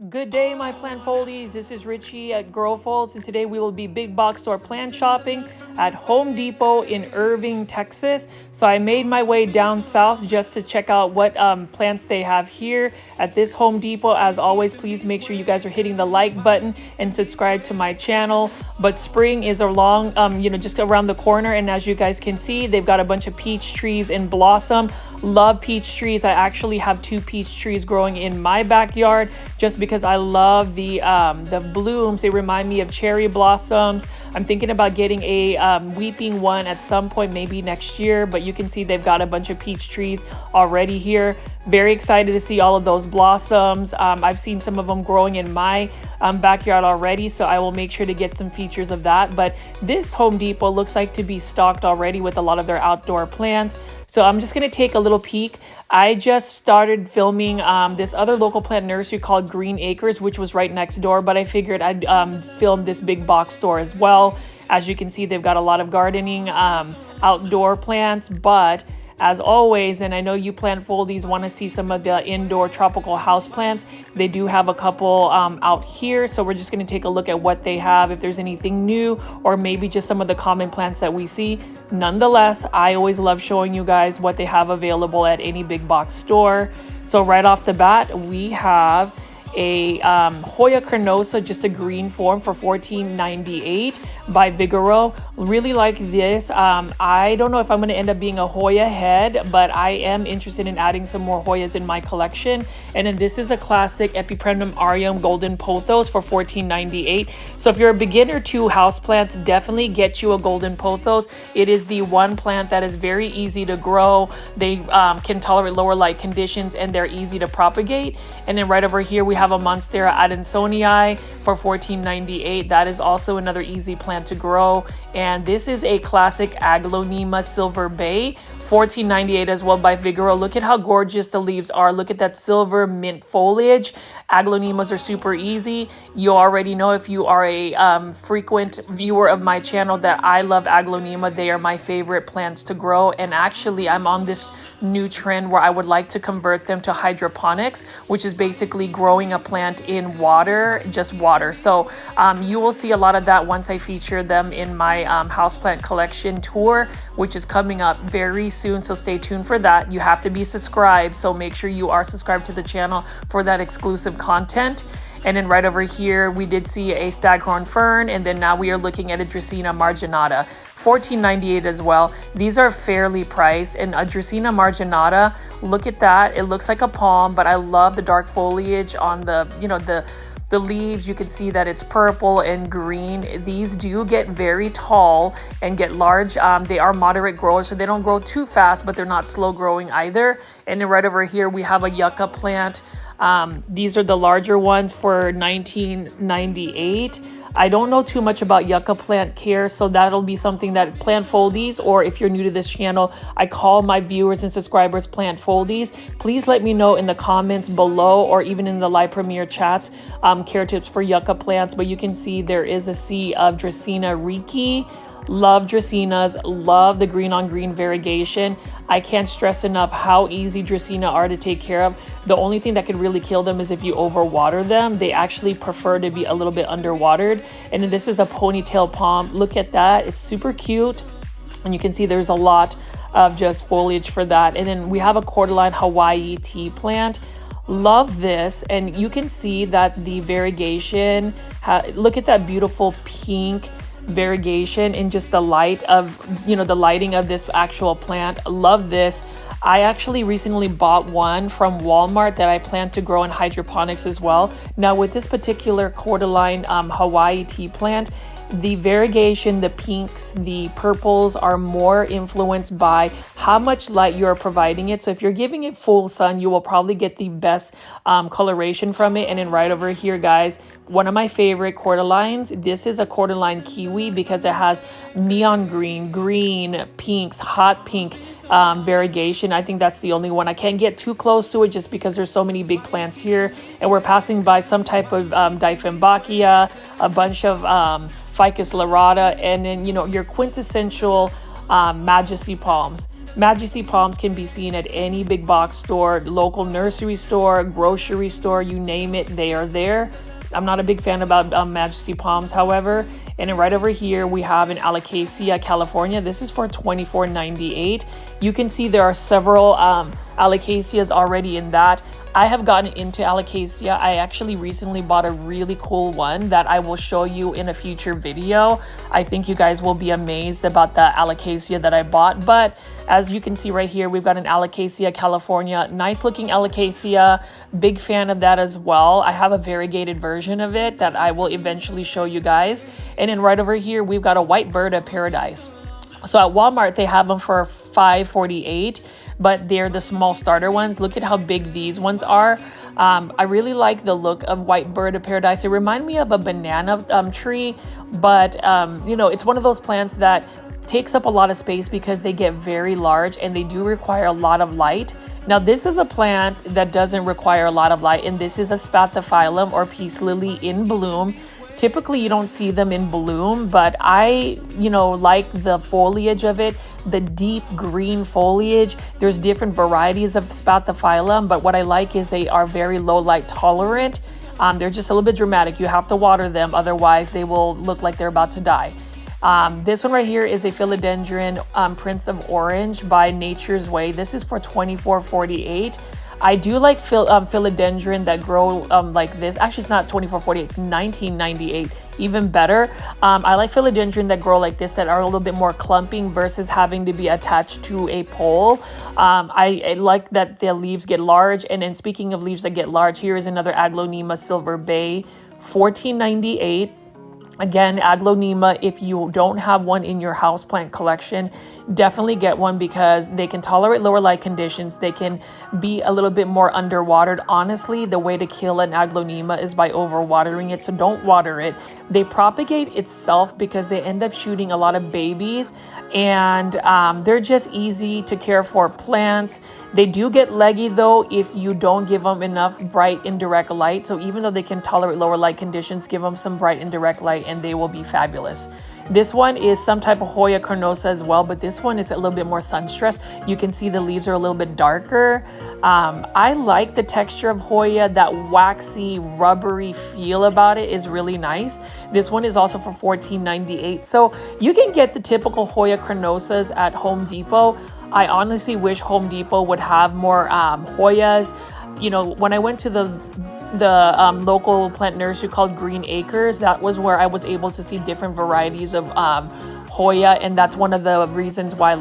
Good day, my plant foldies. This is Richie at Grow Folds, and today we will be big box store plant shopping at Home Depot in Irving, Texas. So I made my way down south just to check out what plants they have here at this Home Depot. As always, please make sure you guys are hitting the like button and subscribe to my channel. But spring is along, just around the corner, and as you guys can see, they've got a bunch of peach trees in blossom. Love peach trees. I actually have 2 peach trees growing in my backyard just because I love the blooms. They remind me of cherry blossoms. I'm thinking about getting a weeping one at some point, maybe next year, but you can see they've got a bunch of peach trees already here. Very excited to see all of those blossoms. I've seen some of them growing in my backyard already, so I will make sure to get some features of that. But this Home Depot looks like to be stocked already with a lot of their outdoor plants. So I'm just going to take a little peek. I just started filming this other local plant nursery called Green Acres, which was right next door, but I figured I'd film this big box store as well. As you can see, they've got a lot of gardening outdoor plants, but as always, and I know you plant foldies want to see some of the indoor tropical house plants, they do have a couple out here. So we're just going to take a look at what they have, if there's anything new, or maybe just some of the common plants that we see. Nonetheless, I always love showing you guys what they have available at any big box store. So right off the bat, we have a Hoya carnosa, just a green form, for $14.98 by Vigoro. Really like this. I don't know if I'm going to end up being a Hoya head, but I am interested in adding some more Hoyas in my collection. And then this is a classic Epipremnum aureum golden pothos for $14.98. So if you're a beginner to houseplants, definitely get you a golden pothos. It is the one plant that is very easy to grow. They can tolerate lower light conditions, and they're easy to propagate. And then right over here we have a Monstera adansonii for $14.98. That is also another easy plant to grow. And this is a classic Aglaonema silver bay, $14.98 as well by Vigoro. Look at how gorgeous the leaves are. Look at that silver mint foliage. Aglaonemas are super easy. You already know, if you are a frequent viewer of my channel, that I love Aglaonema. They are my favorite plants to grow. And actually, I'm on this new trend where I would like to convert them to hydroponics, which is basically growing a plant in water, just water. So you will see a lot of that once I feature them in my houseplant collection tour, which is coming up very soon. So stay tuned for that. You have to be subscribed, so make sure you are subscribed to the channel for that exclusive content. And then right over here, we did see a staghorn fern, and then now we are looking at a Dracaena marginata, $14.98 as well. These are fairly priced. And a Dracaena marginata, look at that. It looks like a palm, but I love the dark foliage on the, the leaves. You can see that it's purple and green. These do get very tall and get large. They are moderate growers, so they don't grow too fast, but they're not slow growing either. And then right over here, we have a yucca plant. These are the larger ones for $19.98. I don't know too much about yucca plant care, so that'll be something that plant foldies, or if you're new to this channel, I call my viewers and subscribers plant foldies. Please let me know in the comments below, or even in the live premiere chats, care tips for yucca plants. But you can see there is a sea of Dracaena riki. Love Dracaenas, love the green on green variegation. I can't stress enough how easy Dracaena are to take care of. The only thing that could really kill them is if you overwater them. They actually prefer to be a little bit underwatered. And then this is a ponytail palm. Look at that. It's super cute. And you can see there's a lot of just foliage for that. And then we have a cordyline Hawaii tea plant. Love this. And you can see that the variegation, look at that beautiful pink variegation in just the light of, the lighting of this actual plant. Love this. I actually recently bought one from Walmart that I plan to grow in hydroponics as well. Now with this particular cordyline Hawaii tea plant, the variegation, the pinks, the purples are more influenced by how much light you're providing it. So if you're giving it full sun, you will probably get the best coloration from it. And then right over here, guys, one of my favorite cordylines. This is a cordyline kiwi because it has neon green, pinks, hot pink variegation. I think that's the only one. I can't get too close to it just because there's so many big plants here. And we're passing by some type of Dieffenbachia, a bunch of Ficus lyrata, and then your quintessential Majesty palms. Majesty palms can be seen at any big box store, local nursery store, grocery store, you name it, they are there. I'm not a big fan about Majesty palms, however. And then right over here, we have an Calathea, California. This is for $24.98. You can see there are several Calatheas already in that. I have gotten into Calathea. I actually recently bought a really cool one that I will show you in a future video. I think you guys will be amazed about the Calathea that I bought. But as you can see right here, we've got an Calathea, California. Nice looking Calathea. Big fan of that as well. I have a variegated version of it that I will eventually show you guys. And then right over here, we've got a white bird of paradise. So at Walmart, they have them for $5.48. But they're the small starter ones. Look at how big these ones are. I really like the look of white bird of paradise. It reminds me of a banana tree, but you know, it's one of those plants that takes up a lot of space because they get very large and they do require a lot of light. Now this is a plant that doesn't require a lot of light, and this is a spathiphyllum or peace lily in bloom. Typically you don't see them in bloom, but I, like the foliage of it, the deep green foliage. There's different varieties of spathiphyllum, but what I like is they are very low light tolerant. They're just a little bit dramatic. You have to water them, otherwise they will look like they're about to die. This one right here is a philodendron Prince of Orange by Nature's Way. This is for $24.48. I do like philodendron that grow like this. Actually, it's not $24.48, it's $19.98, even better. I like philodendron that grow like this, that are a little bit more clumping versus having to be attached to a pole. I like that the leaves get large. And then speaking of leaves that get large, here is another Aglaonema Silver Bay, $14.98. Again, Aglaonema, if you don't have one in your houseplant collection, definitely get one because they can tolerate lower light conditions. They can be a little bit more underwatered. Honestly, the way to kill an Aglaonema is by overwatering it, so don't water it. They propagate itself because they end up shooting a lot of babies, and they're just easy to care for plants. They do get leggy though if you don't give them enough bright indirect light. So even though they can tolerate lower light conditions, give them some bright indirect light and they will be fabulous. This one is some type of Hoya carnosa as well, but this one is a little bit more sun stressed. You can see the leaves are a little bit darker. I like the texture of Hoya. That waxy, rubbery feel about it is really nice. This one is also for $14.98. So you can get the typical Hoya carnosas at Home Depot. I honestly wish Home Depot would have more Hoyas. When I went to the local plant nursery called Green Acres, that was where I was able to see different varieties of Hoya, and that's one of the reasons why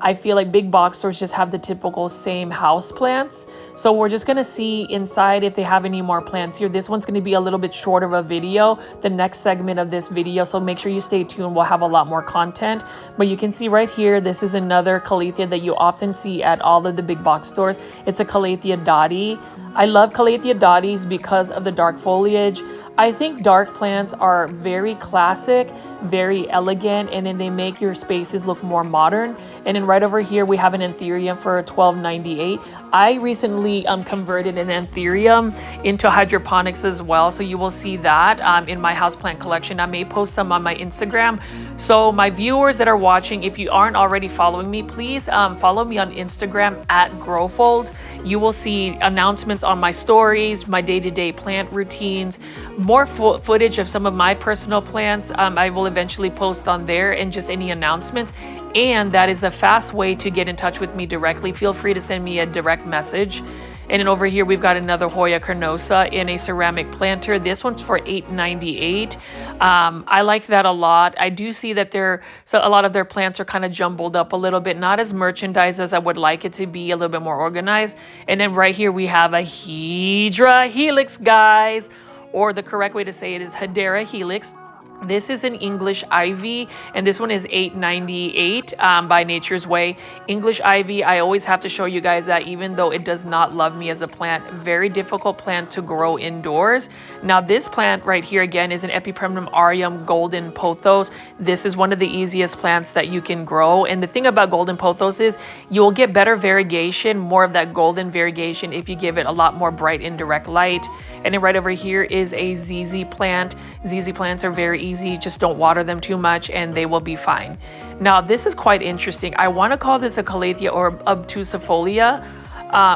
I feel like big box stores just have the typical same house plants. So we're just gonna see inside if they have any more plants here. This one's gonna be a little bit short of a video, the next segment of this video, so make sure you stay tuned. We'll have a lot more content. But you can see right here, this is another Calathea that you often see at all of the big box stores. It's a Calathea dotty. I love Calathea dotties because of the dark foliage. I think dark plants are very classic, very elegant, and then they make your spaces look more modern. And then right over here, we have an anthurium for $12.98. I recently converted an anthurium into hydroponics as well, so you will see that in my houseplant collection. I may post some on my Instagram. So my viewers that are watching, if you aren't already following me, please follow me on Instagram at Growfold. You will see announcements on my stories, my day-to-day plant routines, more footage of some of my personal plants. I will eventually post on there, and just any announcements. And that is a fast way to get in touch with me directly. Feel free to send me a direct message. And then over here, we've got another Hoya carnosa in a ceramic planter. This one's for $8.98. I like that a lot. I do see that a lot of their plants are kind of jumbled up a little bit, not as merchandised as I would like it to be, a little bit more organized. And then right here, we have a Hedera helix, guys, or the correct way to say it is Hedera helix. This is an English ivy, and this one is $8.98 by Nature's Way. English ivy, I always have to show you guys that even though it does not love me as a plant, very difficult plant to grow indoors. Now this plant right here again is an Epipremnum aureum golden pothos. This is one of the easiest plants that you can grow, and the thing about golden pothos is you'll get better variegation, more of that golden variegation, if you give it a lot more bright indirect light. And then right over here is a ZZ plant. ZZ plants are very easy. Just don't water them too much and they will be fine. Now, this is quite interesting. I want to call this a Calathea or obtusifolia.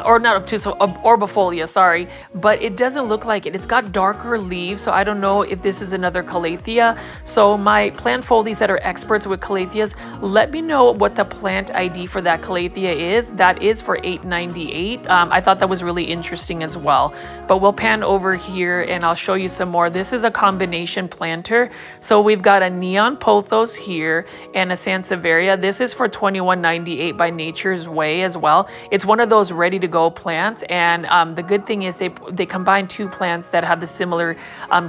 Or not obtusa, orbifolia, sorry, but it doesn't look like it. It's got darker leaves, so I don't know if this is another Calathea. So my plant foldies that are experts with Calatheas, let me know what the plant ID for that Calathea is. That is for $8.98. I thought that was really interesting as well. But we'll pan over here and I'll show you some more. This is a combination planter. So we've got a neon pothos here and a sansevieria. This is for $21.98 by Nature's Way as well. It's one of those ready to go plants, and the good thing is they combine two plants that have the similar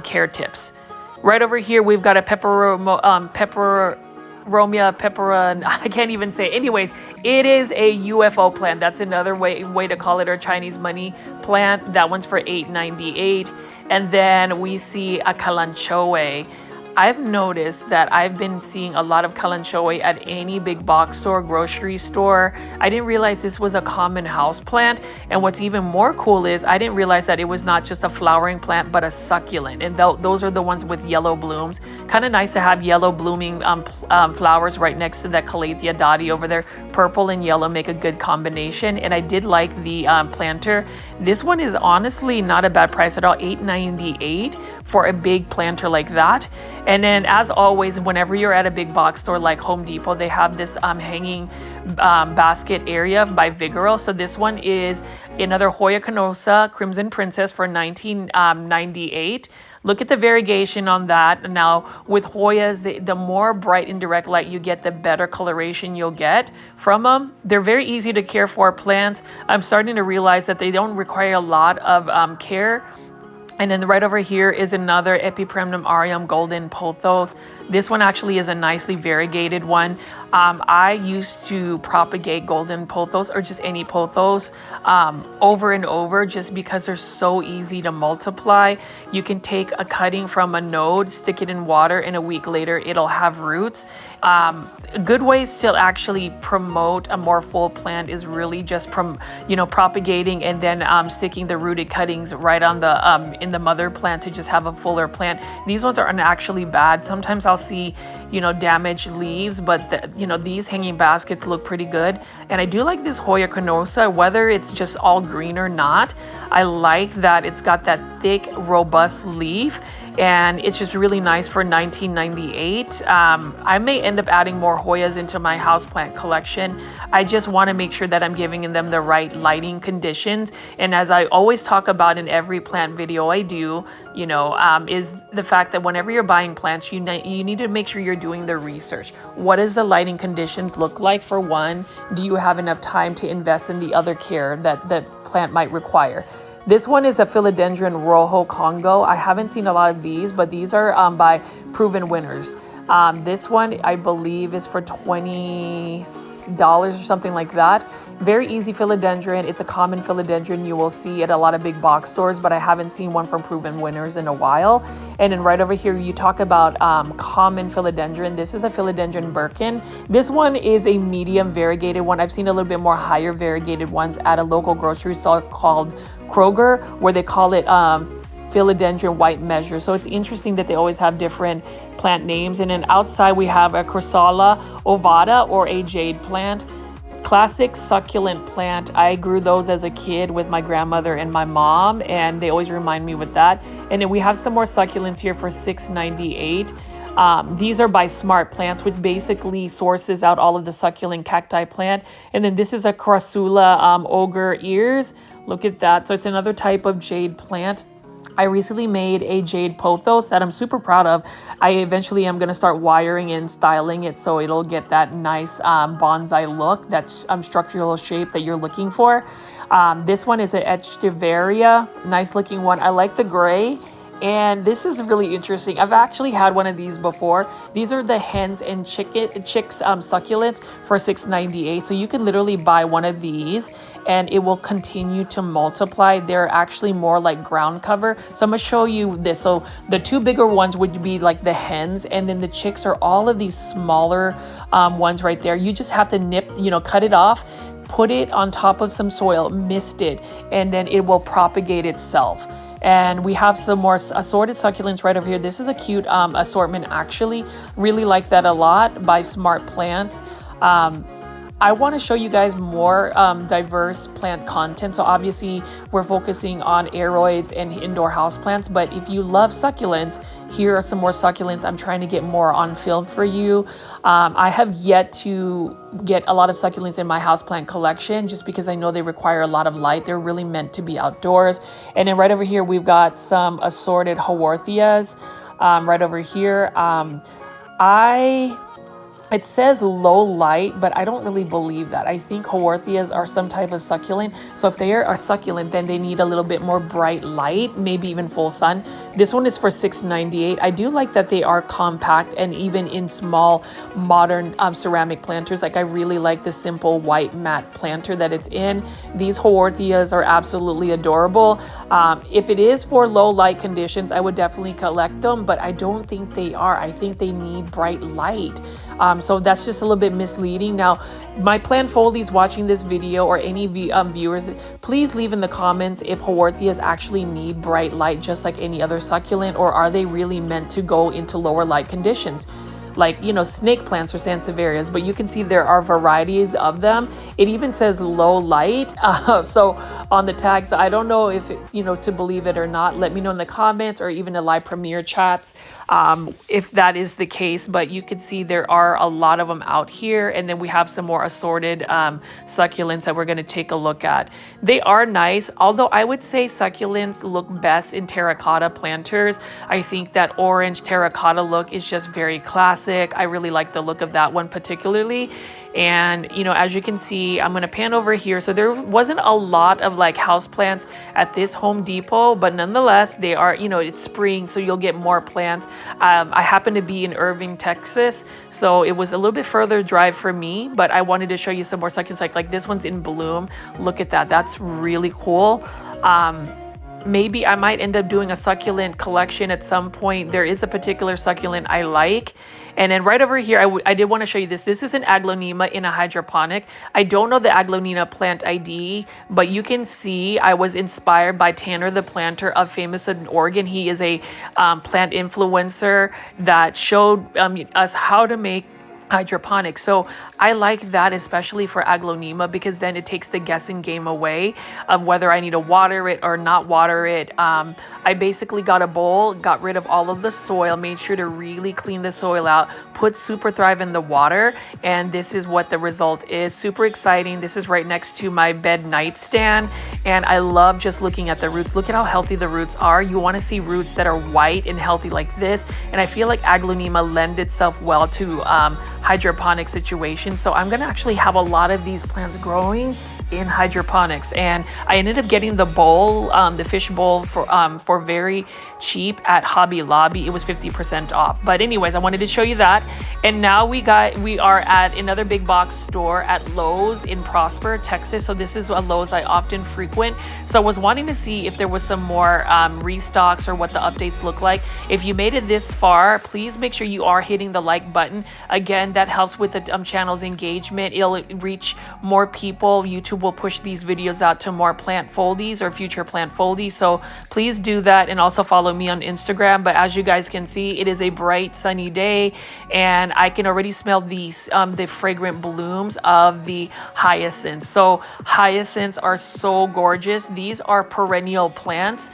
care tips. Right over here we've got a I can't even say. Anyways, it is a UFO plant. That's another way to call it, or Chinese money plant. That one's for $8.98. And then we see a kalanchoe. I've noticed that I've been seeing a lot of kalanchoe at any big box store, grocery store. I didn't realize this was a common house plant. And what's even more cool is I didn't realize that it was not just a flowering plant, but a succulent. And those are the ones with yellow blooms. Kind of nice to have yellow blooming flowers right next to that Calathea dotty over there. Purple and yellow make a good combination. And I did like the planter. This one is honestly not a bad price at all, $8.98 for a big planter like that. And then as always, whenever you're at a big box store like Home Depot, they have this hanging basket area by Vigoro. So this one is another Hoya canosa Crimson Princess for $19.98. Look at the variegation on that. Now with Hoyas, the more bright and direct light you get, the better coloration you'll get from them. They're very easy to care for plants. I'm starting to realize that they don't require a lot of care. And then right over here is another Epipremnum aureum golden pothos. This one actually is a nicely variegated one. I used to propagate golden pothos, or just any pothos, over and over, just because they're so easy to multiply. You can take a cutting from a node, stick it in water, and a week later it'll have roots. Good ways to actually promote a more full plant is really just propagating and then sticking the rooted cuttings right on the in the mother plant to just have a fuller plant. These ones aren't actually bad. Sometimes I'll see damaged leaves, but these hanging baskets look pretty good. And I do like this Hoya canosa, whether it's just all green or not. I like that it's got that thick, robust leaf. And it's just really nice for $19.98. I may end up adding more Hoyas into my houseplant collection. I just want to make sure that I'm giving them the right lighting conditions. And as I always talk about in every plant video I do, is the fact that whenever you're buying plants, you need to make sure you're doing the research. What does the lighting conditions look like? For one, do you have enough time to invest in the other care that the plant might require? This one is a Philodendron Rojo Congo. I haven't seen a lot of these, but these are by proven winners. This one, I believe, is for $20 or something like that. Very easy philodendron. It's a common philodendron you will see at a lot of big box stores, but I haven't seen one from proven winners in a while. And then right over here, you talk about common philodendron. This is a Philodendron Birkin. This one is a medium variegated one. I've seen a little bit more higher variegated ones at a local grocery store called Kroger, where they call it Philodendron White Measure. So it's interesting that they always have different plant names. And then outside we have a Chrysalis ovata, or a jade plant. Classic succulent plant. I grew those as a kid with my grandmother and my mom, and they always remind me with that. And then we have some more succulents here for $6.98. These are by Smart Plants, which basically sources out all of the succulent cacti plant. And then this is a Crassula ogre ears. Look at that. So it's another type of jade plant. I recently made a jade pothos that I'm super proud of. I eventually am going to start wiring and styling it so it'll get that nice bonsai look, that structural shape that you're looking for. This one is an Echeveria, nice looking one. I like the gray. And this is really interesting. I've actually had one of these before. These are the hens and chicks succulents for $6.98. So you can literally buy one of these and it will continue to multiply. They're actually more like ground cover. So I'm gonna show you this. So the two bigger ones would be like the hens, and then the chicks are all of these smaller ones right there. You just have to cut it off, put it on top of some soil, mist it, and then it will propagate itself. And we have some more assorted succulents right over here. This is a cute assortment, actually. Really like that a lot, by Smart Plants. I want to show you guys more diverse plant content. So obviously we're focusing on aeroids and indoor houseplants, but if you love succulents, here are some more succulents. I'm trying to get more on film for you. I have yet to get a lot of succulents in my houseplant collection just because I know they require a lot of light. They're really meant to be outdoors. And then right over here, we've got some assorted Haworthias right over here. It says low light, but I don't really believe that. I think Haworthias are some type of succulent. So if they are succulent, then they need a little bit more bright light, maybe even full sun. This one is for $6.98. I do like that they are compact and even in small modern ceramic planters. Like I really like the simple white matte planter that it's in. These Haworthias are absolutely adorable. If it is for low light conditions, I would definitely collect them, but I don't think they are. I think they need bright light. So that's just a little bit misleading. Now, my plant foldies watching this video, or any viewers, please leave in the comments if Haworthias actually need bright light just like any other succulent, or are they really meant to go into lower light conditions? Like, you know, snake plants or sansevierias, but you can see there are varieties of them. It even says low light so on the tag. So I don't know if you know, to believe it or not. Let me know in the comments or even the live premiere chats if that is the case. But you can see there are a lot of them out here, and then we have some more assorted succulents that we're going to take a look at. They are nice, although I would say succulents look best in terracotta planters. I think that orange terracotta look is just very classic. I really like the look of that one particularly. And you know, as you can see, I'm going to pan over here. So there wasn't a lot of like houseplants at this Home Depot, but nonetheless, they are, you know, it's spring, so you'll get more plants. I happen to be in Irving, Texas, so it was a little bit further drive for me, but I wanted to show you some more succulents. Like this one's in bloom. Look at that. That's really cool. Maybe I might end up doing a succulent collection at some point. There is a particular succulent I like. And then right over here, I did want to show you this. This is an aglaonema in a hydroponic. I don't know the aglaonema plant ID, but you can see I was inspired by Tanner the planter of Famous in Oregon. He is a plant influencer that showed us how to make hydroponics. So I like that, especially for aglaonema, because then it takes the guessing game away of whether I need to water it or not water it. I basically got a bowl, got rid of all of the soil, made sure to really clean the soil out, put Super Thrive in the water, and this is what the result is. Super exciting. This is right next to my bed nightstand, and I love just looking at the roots. Look at how healthy the roots are. You want to see roots that are white and healthy like this, and I feel like aglaonema lend itself well to hydroponic situations. So I'm gonna actually have a lot of these plants growing in hydroponics, and I ended up getting the bowl, the fish bowl, for very cheap at Hobby Lobby. It was 50% off. But anyways, I wanted to show you that. And now we are at another big box store at Lowe's in Prosper, Texas. So this is a Lowe's I often frequent. So I was wanting to see if there was some more restocks or what the updates look like. If you made it this far, please make sure you are hitting the like button. Again, that helps with the channel's engagement. It'll reach more people. YouTube will push these videos out to more plant foldies or future plant foldies. So please do that, and also follow me on Instagram. But as you guys can see, it is a bright sunny day, and I can already smell these the fragrant blooms of the hyacinths. So hyacinths are so gorgeous. These are perennial plants.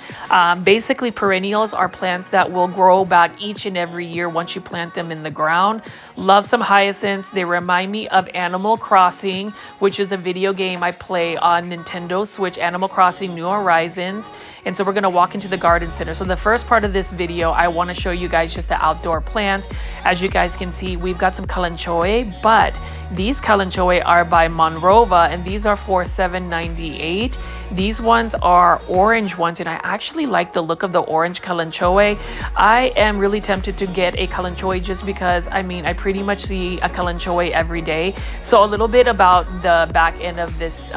Basically, perennials are plants that will grow back each and every year once you plant them in the ground. Love some hyacinths. They remind me of Animal Crossing, which is a video game I play on Nintendo Switch, Animal Crossing New Horizons. And so we're going to walk into the garden center. So the first part of this video, I want to show you guys just the outdoor plants. As you guys can see, we've got some Kalanchoe, but these Kalanchoe are by Monrova, and these are for $7.98. These ones are orange ones, and I actually like the look of the orange Kalanchoe. I am really tempted to get a Kalanchoe just because, I mean, I pretty much see a Kalanchoe every day. So a little bit about the back end of this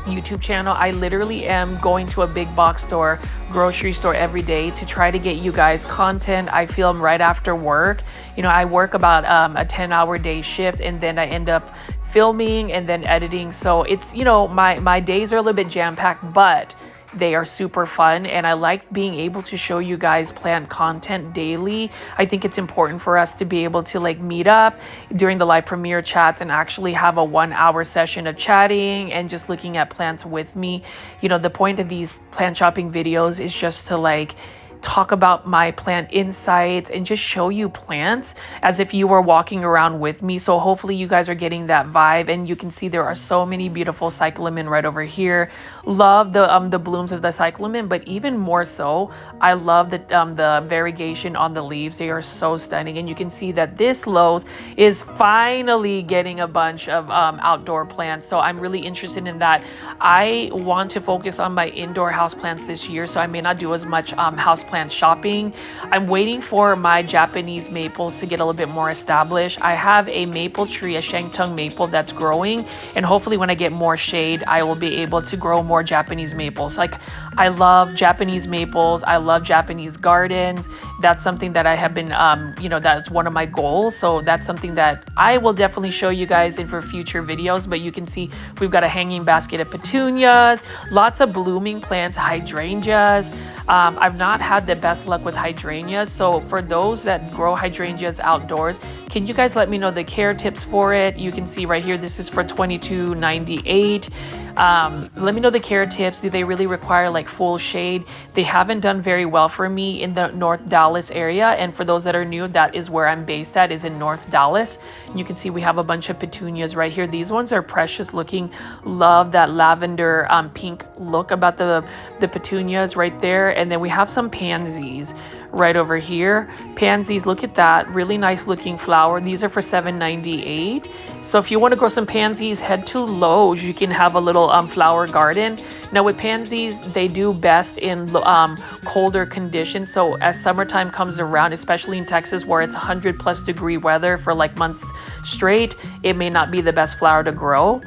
YouTube channel. I literally am going to a big box store, grocery store every day to try to get you guys content. I film right after work. You know, I work about a 10-hour day shift, and then I end up filming and then editing. So it's, you know, my days are a little bit jam-packed, but They are super fun, and I like being able to show you guys plant content daily. I think it's important for us to be able to like meet up during the live premiere chats and actually have a 1 hour session of chatting and just looking at plants with me. You know, the point of these plant shopping videos is just to like talk about my plant insights and just show you plants as if you were walking around with me. So hopefully you guys are getting that vibe, and you can see there are so many beautiful cyclamen right over here. Love the blooms of the cyclamen, but even more so, I love the variegation on the leaves. They are so stunning, and you can see that this Lowe's is finally getting a bunch of outdoor plants. So I'm really interested in that. I want to focus on my indoor house plants this year, so I may not do as much house plant shopping. I'm waiting for my Japanese maples to get a little bit more established. I have a maple tree, a Shangtung maple that's growing, and hopefully when I get more shade, I will be able to grow more Japanese maples. Like, I love Japanese maples. I love Japanese gardens. That's something that I have been, that's one of my goals. So that's something that I will definitely show you guys in for future videos. But you can see we've got a hanging basket of petunias, lots of blooming plants, hydrangeas. I've not had the best luck with hydrangeas. So for those that grow hydrangeas outdoors, can you guys let me know the care tips for it? You can see right here, this is for $22.98. Let me know the care tips. Do they really require like full shade? They haven't done very well for me in the North Dallas area. And for those that are new, that is where I'm based at, is in North Dallas. And you can see we have a bunch of petunias right here. These ones are precious looking. Love that lavender pink look about the petunias right there. And then we have some pansies right over here. Pansies, look at that, really nice looking flower. These are for $7.98. So if you want to grow some pansies, head to Lowe. You can have a little flower garden. Now with pansies, they do best in colder conditions. So as summertime comes around, especially in Texas where it's 100+ degree weather for like months straight, it may not be the best flower to grow.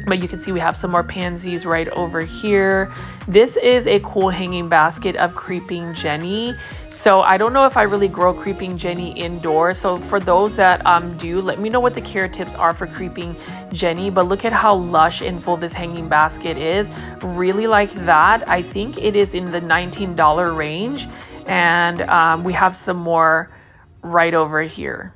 But you can see we have some more pansies right over here. This is a cool hanging basket of creeping Jenny. So I don't know if I really grow creeping Jenny indoors. So for those that do, let me know what the care tips are for creeping Jenny. But look at how lush and full this hanging basket is. Really like that. I think it is in the $19 range. And we have some more right over here.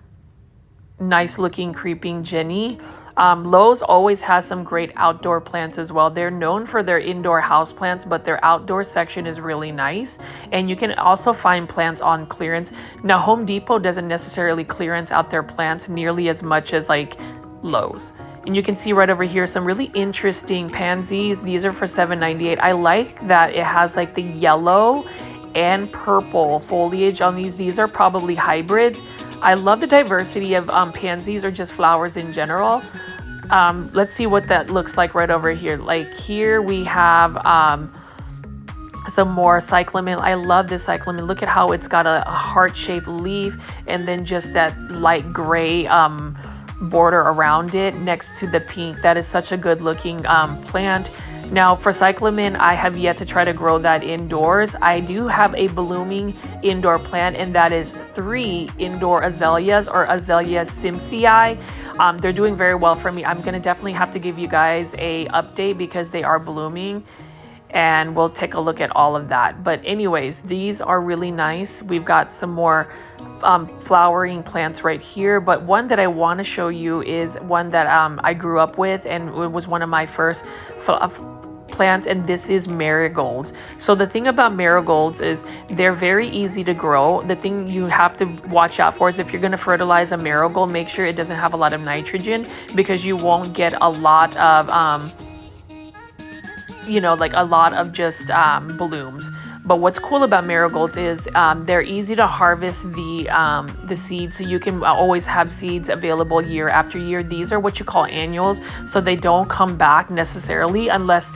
Nice looking creeping Jenny. Lowe's always has some great outdoor plants as well. They're known for their indoor house plants, but their outdoor section is really nice. And you can also find plants on clearance. Now, Home Depot doesn't necessarily clearance out their plants nearly as much as like Lowe's. And you can see right over here some really interesting pansies. These are for $7.98. I like that it has like the yellow and purple foliage on these. These are probably hybrids. I love the diversity of pansies or just flowers in general. Let's see what that looks like right over here. Like here we have some more cyclamen. I love this cyclamen. Look at how it's got a heart-shaped leaf and then just that light gray border around it next to the pink. That is such a good looking plant. Now for cyclamen, I have yet to try to grow that indoors. I do have a blooming indoor plant, and that is 3 indoor azaleas or Azalea Simpsii. They're doing very well for me. I'm gonna definitely have to give you guys a update because they are blooming, and we'll take a look at all of that. But anyways, these are really nice. We've got some more flowering plants right here, but one that I want to show you is one that I grew up with, and it was one of my first plants, and this is marigolds. So the thing about marigolds is they're very easy to grow. The thing you have to watch out for is if you're going to fertilize a marigold, make sure it doesn't have a lot of nitrogen, because you won't get a lot of like a lot of just blooms. But what's cool about marigolds is they're easy to harvest the seeds, so you can always have seeds available year after year. These are what you call annuals, so they don't come back necessarily unless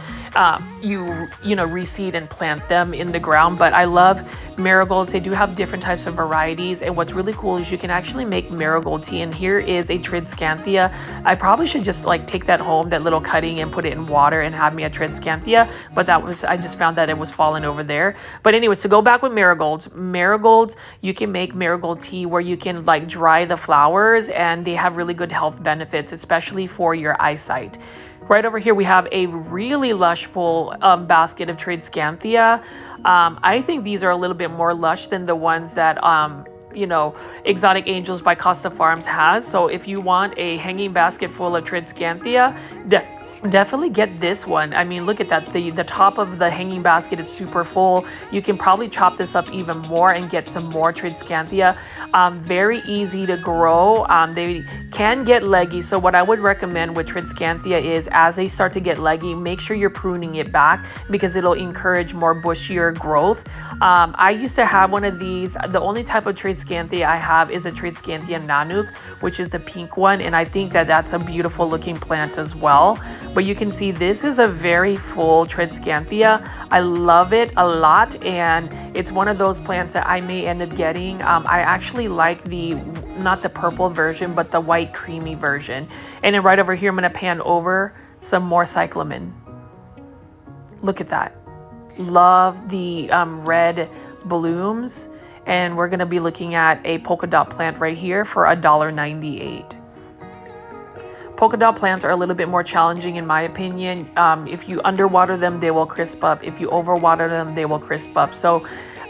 you reseed and plant them in the ground. But I love marigolds. They do have different types of varieties, and what's really cool is you can actually make marigold tea. And here is a Triscanthia. I probably should just like take that home, that little cutting, and put it in water and have me a Triscanthia, but I just found that it was falling over there. But anyways, to go back with marigolds, you can make marigold tea where you can like dry the flowers, and they have really good health benefits, especially for your eyesight. Right over here, we have a really lush full basket of Tradescanthia. I think these are a little bit more lush than the ones that, you know, Exotic Angels by Costa Farms has. So if you want a hanging basket full of Tradescanthia, definitely get this one. I mean, look at that. The top of the hanging basket is super full. You can probably chop this up even more and get some more Tradescanthia. Very easy to grow. They can get leggy. So what I would recommend with Tradescanthia is as they start to get leggy, make sure you're pruning it back because it'll encourage more bushier growth. I used to have one of these. The only type of Tradescanthia I have is a Tradescanthia Nanook, which is the pink one. And I think that that's a beautiful looking plant as well. But you can see this is a very full Tradescanthia. I love it a lot, and it's one of those plants that I may end up getting. I actually like not the purple version, but the white creamy version. And then right over here, I'm gonna pan over some more cyclamen. Look at that. Love the red blooms. And we're gonna be looking at a polka dot plant right here for $1.98. Polka dot plants are a little bit more challenging in my opinion. If you underwater them, they will crisp up. If you overwater them, they will crisp up. So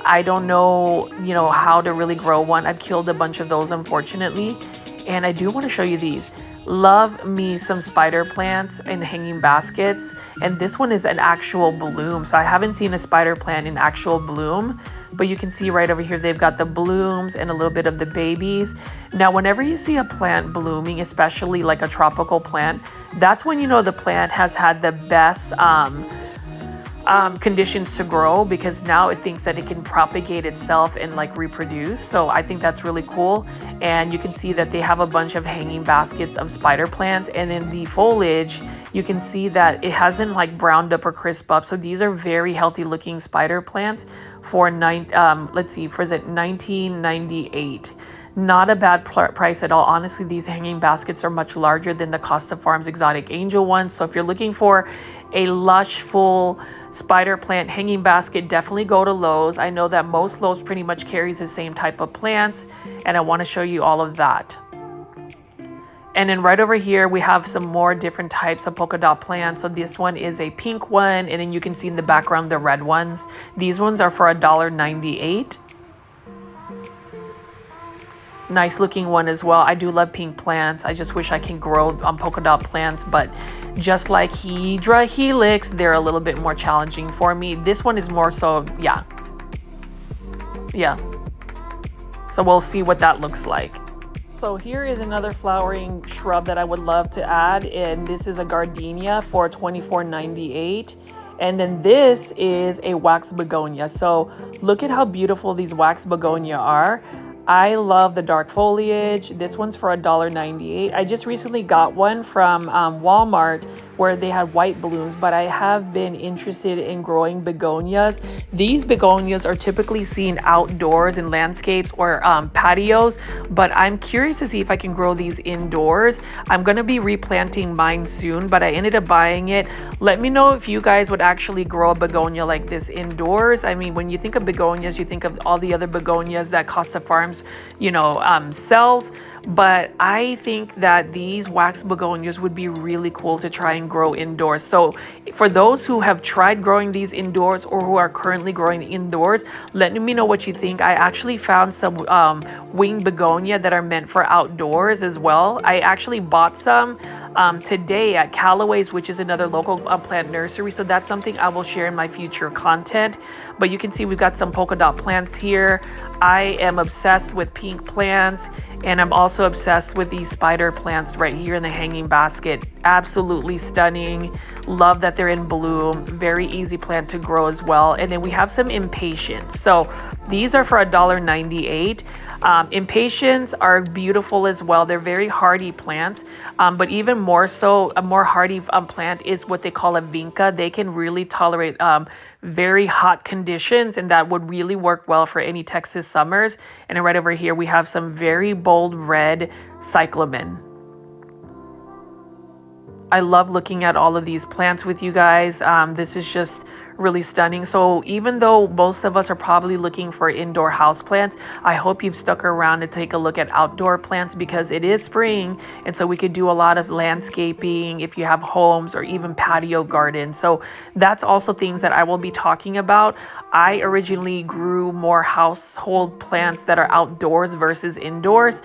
I don't know, you know, how to really grow one. I've killed a bunch of those, unfortunately. And I do want to show you these. Love me some spider plants in hanging baskets. And this one is an actual bloom. So I haven't seen a spider plant in actual bloom. But you can see right over here, they've got the blooms and a little bit of the babies. Now, whenever you see a plant blooming, especially like a tropical plant, that's when you know the plant has had the best conditions to grow, because now it thinks that it can propagate itself and like reproduce. So I think that's really cool. And you can see that they have a bunch of hanging baskets of spider plants, and in the foliage you can see that it hasn't like browned up or crisp up. So these are very healthy looking spider plants for $19.98. Not a bad price at all. Honestly, these hanging baskets are much larger than the Costa Farms Exotic Angel ones. So if you're looking for a lush full spider plant hanging basket, definitely go to Lowe's. I know that most Lowe's pretty much carries the same type of plants, and I want to show you all of that. And then right over here, we have some more different types of polka dot plants. So this one is a pink one, and then you can see in the background the red ones. These ones are for $1.98. Nice looking one as well. I do love pink plants. I just wish I can grow polka dot plants, but just like Hydra Helix, they're a little bit more challenging for me. This one is more so, yeah. So we'll see what that looks like. So here is another flowering shrub that I would love to add, and this is a gardenia for $24.98. And then this is a wax begonia. So look at how beautiful these wax begonia are. I love the dark foliage. This one's for $1.98. I just recently got one from Walmart where they had white blooms, but I have been interested in growing begonias. These begonias are typically seen outdoors in landscapes or patios, but I'm curious to see if I can grow these indoors. I'm gonna be replanting mine soon, but I ended up buying it. Let me know if you guys would actually grow a begonia like this indoors. I mean, when you think of begonias, you think of all the other begonias that Costa Farms, you know, sells. But I think that these wax begonias would be really cool to try and grow indoors. So for those who have tried growing these indoors or who are currently growing indoors, let me know what you think. I actually found some wing begonia that are meant for outdoors as well. I actually bought some today at Callaway's, which is another local plant nursery. So that's something I will share in my future content. But you can see we've got some polka dot plants here. I am obsessed with pink plants, and I'm also obsessed with these spider plants right here in the hanging basket. Absolutely stunning. Love that they're in bloom. Very easy plant to grow as well. And then we have some impatiens. So these are for $1.98. Impatiens are beautiful as well. They're very hardy plants, but even more so, a more hardy plant is what they call a vinca. They can really tolerate very hot conditions, and that would really work well for any Texas summers. And then right over here, we have some very bold red cyclamen. I love looking at all of these plants with you guys. This is just really stunning. So even though most of us are probably looking for indoor house plants, I hope you've stuck around to take a look at outdoor plants, because it is spring, and so we could do a lot of landscaping if you have homes or even patio gardens. So that's also things that I will be talking about. I originally grew more household plants that are outdoors versus indoors.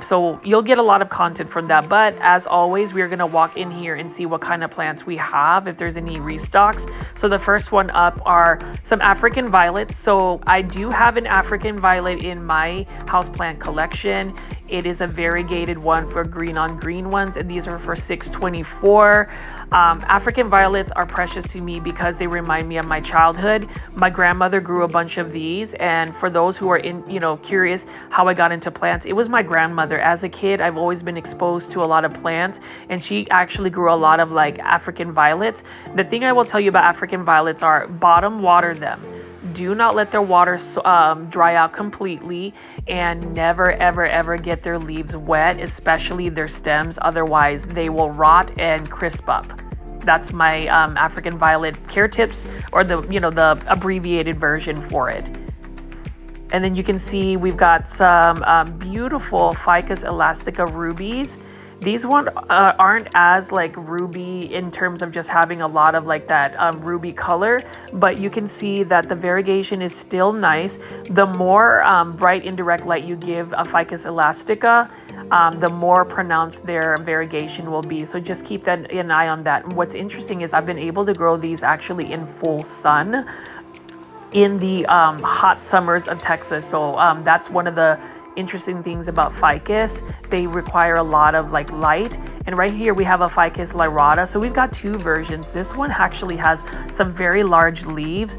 So you'll get a lot of content from that. But as always, we're going to walk in here and see what kind of plants we have, if there's any restocks. So the first one up are some African violets. So I do have an African violet in my houseplant collection. It is a variegated one for green on green ones, and these are for $6.24. African violets are precious to me because they remind me of my childhood. My grandmother grew a bunch of these, and for those who are curious how I got into plants, it was my grandmother. As a kid, I've always been exposed to a lot of plants, and she actually grew a lot of like African violets. The thing I will tell you about African violets are bottom water them. Do not let their water dry out completely, and never ever ever get their leaves wet, especially their stems. Otherwise they will rot and crisp up. That's my African violet care tips, or the abbreviated version for it. And then you can see we've got some beautiful Ficus elastica rubies. These ones aren't as like ruby in terms of just having a lot of like that ruby color, but you can see that the variegation is still nice. The more bright indirect light you give a Ficus elastica, the more pronounced their variegation will be. So just keep an eye on that. And what's interesting is I've been able to grow these actually in full sun in the hot summers of Texas. So that's one of the interesting things about ficus. They require a lot of like light. And right here we have a Ficus lyrata. So we've got two versions. This one actually has some very large leaves.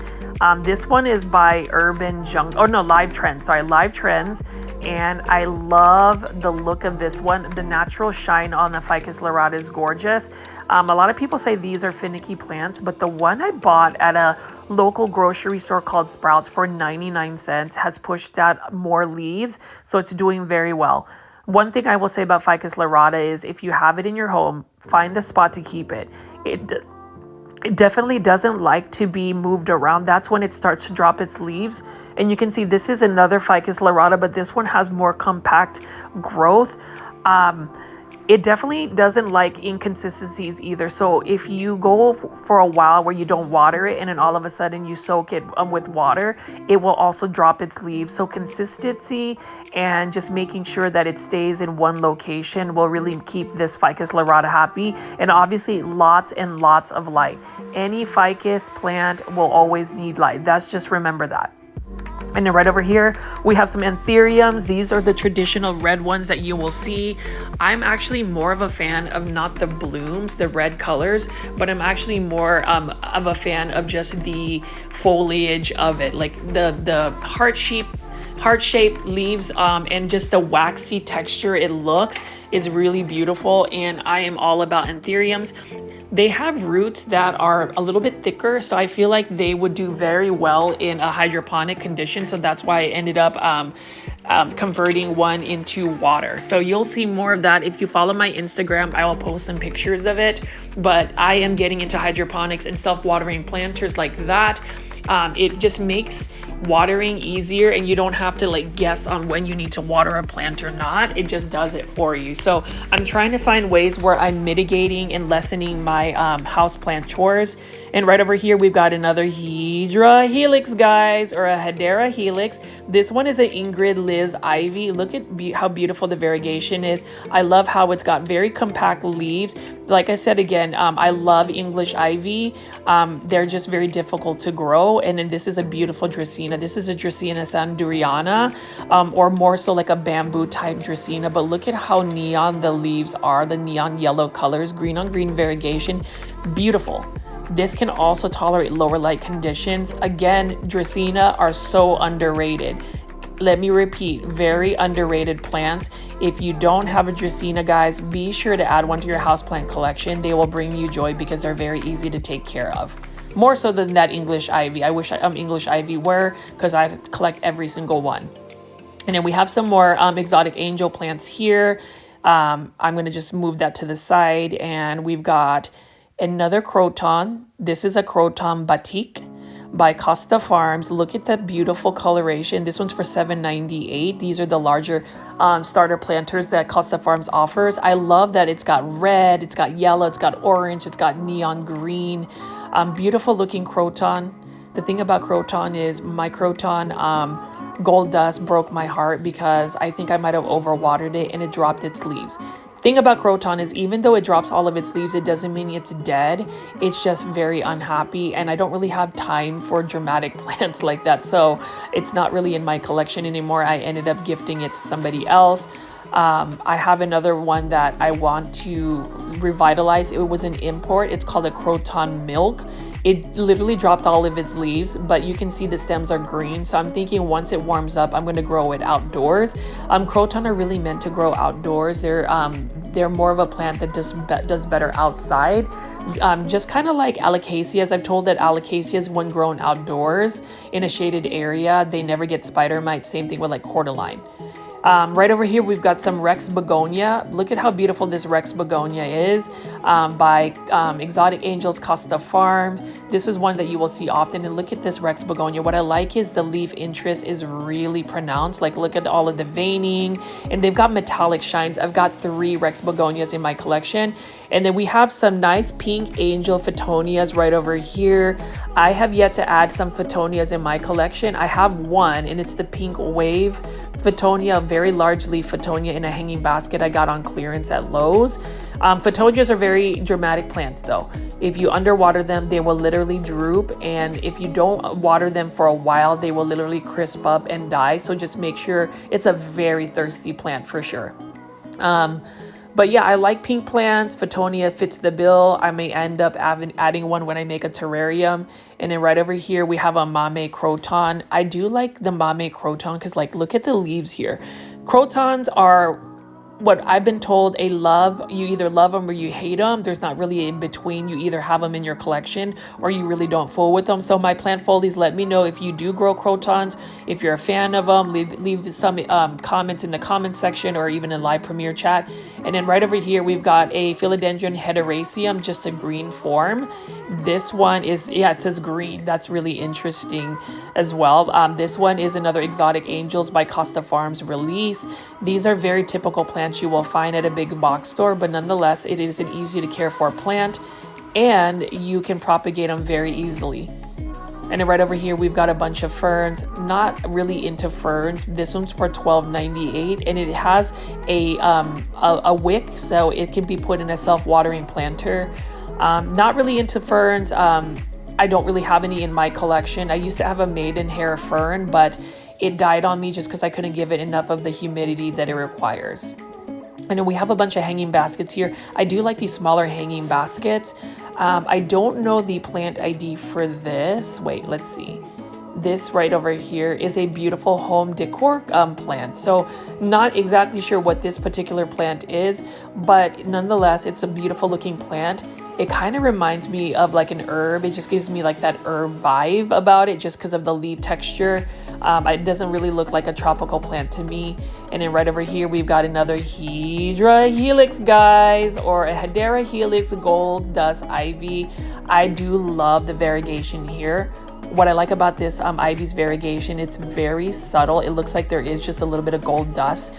This one is by Live Trends. And I love the look of this one. The natural shine on the Ficus lyrata is gorgeous. A lot of people say these are finicky plants, but the one I bought at a local grocery store called Sprouts for 99 cents has pushed out more leaves, so it's doing very well. One thing I will say about Ficus lyrata is if you have it in your home, find a spot to keep it. It definitely doesn't like to be moved around. That's when it starts to drop its leaves. And you can see this is another Ficus lyrata, but this one has more compact growth. It definitely doesn't like inconsistencies either. So if you go for a while where you don't water it and then all of a sudden you soak it with water, it will also drop its leaves. So consistency and just making sure that it stays in one location will really keep this Ficus lyrata happy. And obviously lots and lots of light. Any ficus plant will always need light. Just remember that. And then right over here, we have some anthuriums. These are the traditional red ones that you will see. I'm actually more of a fan of not the blooms, the red colors, but I'm actually more of a fan of just the foliage of it. Like the heart-shaped leaves and just the waxy texture it looks is really beautiful. And I am all about anthuriums. They have roots that are a little bit thicker, so I feel like they would do very well in a hydroponic condition. So that's why I ended up converting one into water. So you'll see more of that. If you follow my Instagram, I will post some pictures of it. But I am getting into hydroponics and self-watering planters like that. It just makes watering easier, and you don't have to like guess on when you need to water a plant or not. It just does it for you. So I'm trying to find ways where I'm mitigating and lessening my houseplant chores. And right over here, we've got another Hedera helix, guys, or a Hedera helix. This one is an Ingrid Liz ivy. Look at how beautiful the variegation is. I love how it's got very compact leaves. Like I said again, I love English ivy. They're just very difficult to grow. And then this is a beautiful Dracaena. This is a Dracaena sanduriana, or more so like a bamboo type Dracaena. But look at how neon the leaves are, the neon yellow colors, green on green variegation. Beautiful. This can also tolerate lower light conditions. Again, Dracaena are so underrated. Let me repeat, very underrated plants. If you don't have a Dracaena, guys, be sure to add one to your houseplant collection. They will bring you joy because they're very easy to take care of. More so than that English ivy. I wish English ivy were, because I collect every single one. And then we have some more exotic angel plants here. I'm going to just move that to the side. And we've got Another croton. This is a croton batik by Costa Farms. Look at that beautiful coloration. This one's for $7.98. These are the larger starter planters that Costa Farms offers. I love that it's got red, it's got yellow, it's got orange, it's got neon green. Beautiful looking croton. The thing about croton is my croton gold dust broke my heart because I think I might have overwatered it and it dropped its leaves. Thing about croton is even though it drops all of its leaves, it doesn't mean it's dead. It's just very unhappy, and I don't really have time for dramatic plants like that, so it's not really in my collection anymore. I ended up gifting it to somebody else. I have another one that I want to revitalize. It was an import. It's called a croton milk. It literally dropped all of its leaves, but you can see the stems are green. So I'm thinking once it warms up, I'm going to grow it outdoors. Croton are really meant to grow outdoors. They're more of a plant that does better outside. Just kind of like alocasias. I've told that alocasias, when grown outdoors in a shaded area, they never get spider mites. Same thing with like cordyline. Right over here, we've got some Rex begonia. Look at how beautiful this Rex begonia is by Exotic Angels Costa Farm. This is one that you will see often. And look at this Rex begonia. What I like is the leaf interest is really pronounced. Like look at all of the veining, and they've got metallic shines. I've got 3 Rex begonias in my collection. And then we have some nice pink angel Phoetonias right over here. I have yet to add some Phoetonias in my collection. I have one, and it's the pink wave Phoetonia, a very large leaf Phoetonia in a hanging basket I got on clearance at Lowe's. Phoetonias are very dramatic plants though. If you underwater them, they will literally droop, and if you don't water them for a while, they will literally crisp up and die. So just make sure. It's a very thirsty plant for sure. But yeah, I like pink plants. Phoetonia fits the bill. I may end up adding one when I make a terrarium. And then right over here, we have a Mame croton. I do like the Mame croton because like, look at the leaves here. Crotons are what I've been told a love. You either love them or you hate them. There's not really in between. You either have them in your collection or you really don't fool with them. So my plant foldies, let me know if you do grow crotons, if you're a fan of them. Leave some comments in the comment section or even in live premiere chat. And then right over here, we've got a philodendron hederaceum, just a green form. This one is, yeah, it says green. That's really interesting as well. This one is another Exotic Angels by Costa Farms release. These are very typical plants you will find at a big box store, but nonetheless, it is an easy to care for plant and you can propagate them very easily. And then right over here, we've got a bunch of ferns. Not really into ferns. This one's for $12.98, and it has a wick, so it can be put in a self-watering planter. Not really into ferns. I don't really have any in my collection. I used to have a maidenhair fern, but it died on me just because I couldn't give it enough of the humidity that it requires. And then we have a bunch of hanging baskets here. I do like these smaller hanging baskets. I don't know the plant ID for this. Wait, let's see. This right over here is a beautiful home decor plant. So not exactly sure what this particular plant is, but nonetheless, it's a beautiful looking plant. It kind of reminds me of like an herb. It just gives me like that herb vibe about it just because of the leaf texture. It doesn't really look like a tropical plant to me. And then right over here, we've got another Hydra Helix, guys, or a Hedera Helix Gold Dust Ivy. I do love the variegation here. What I like about this ivy's variegation, it's very subtle. It looks like there is just a little bit of gold dust.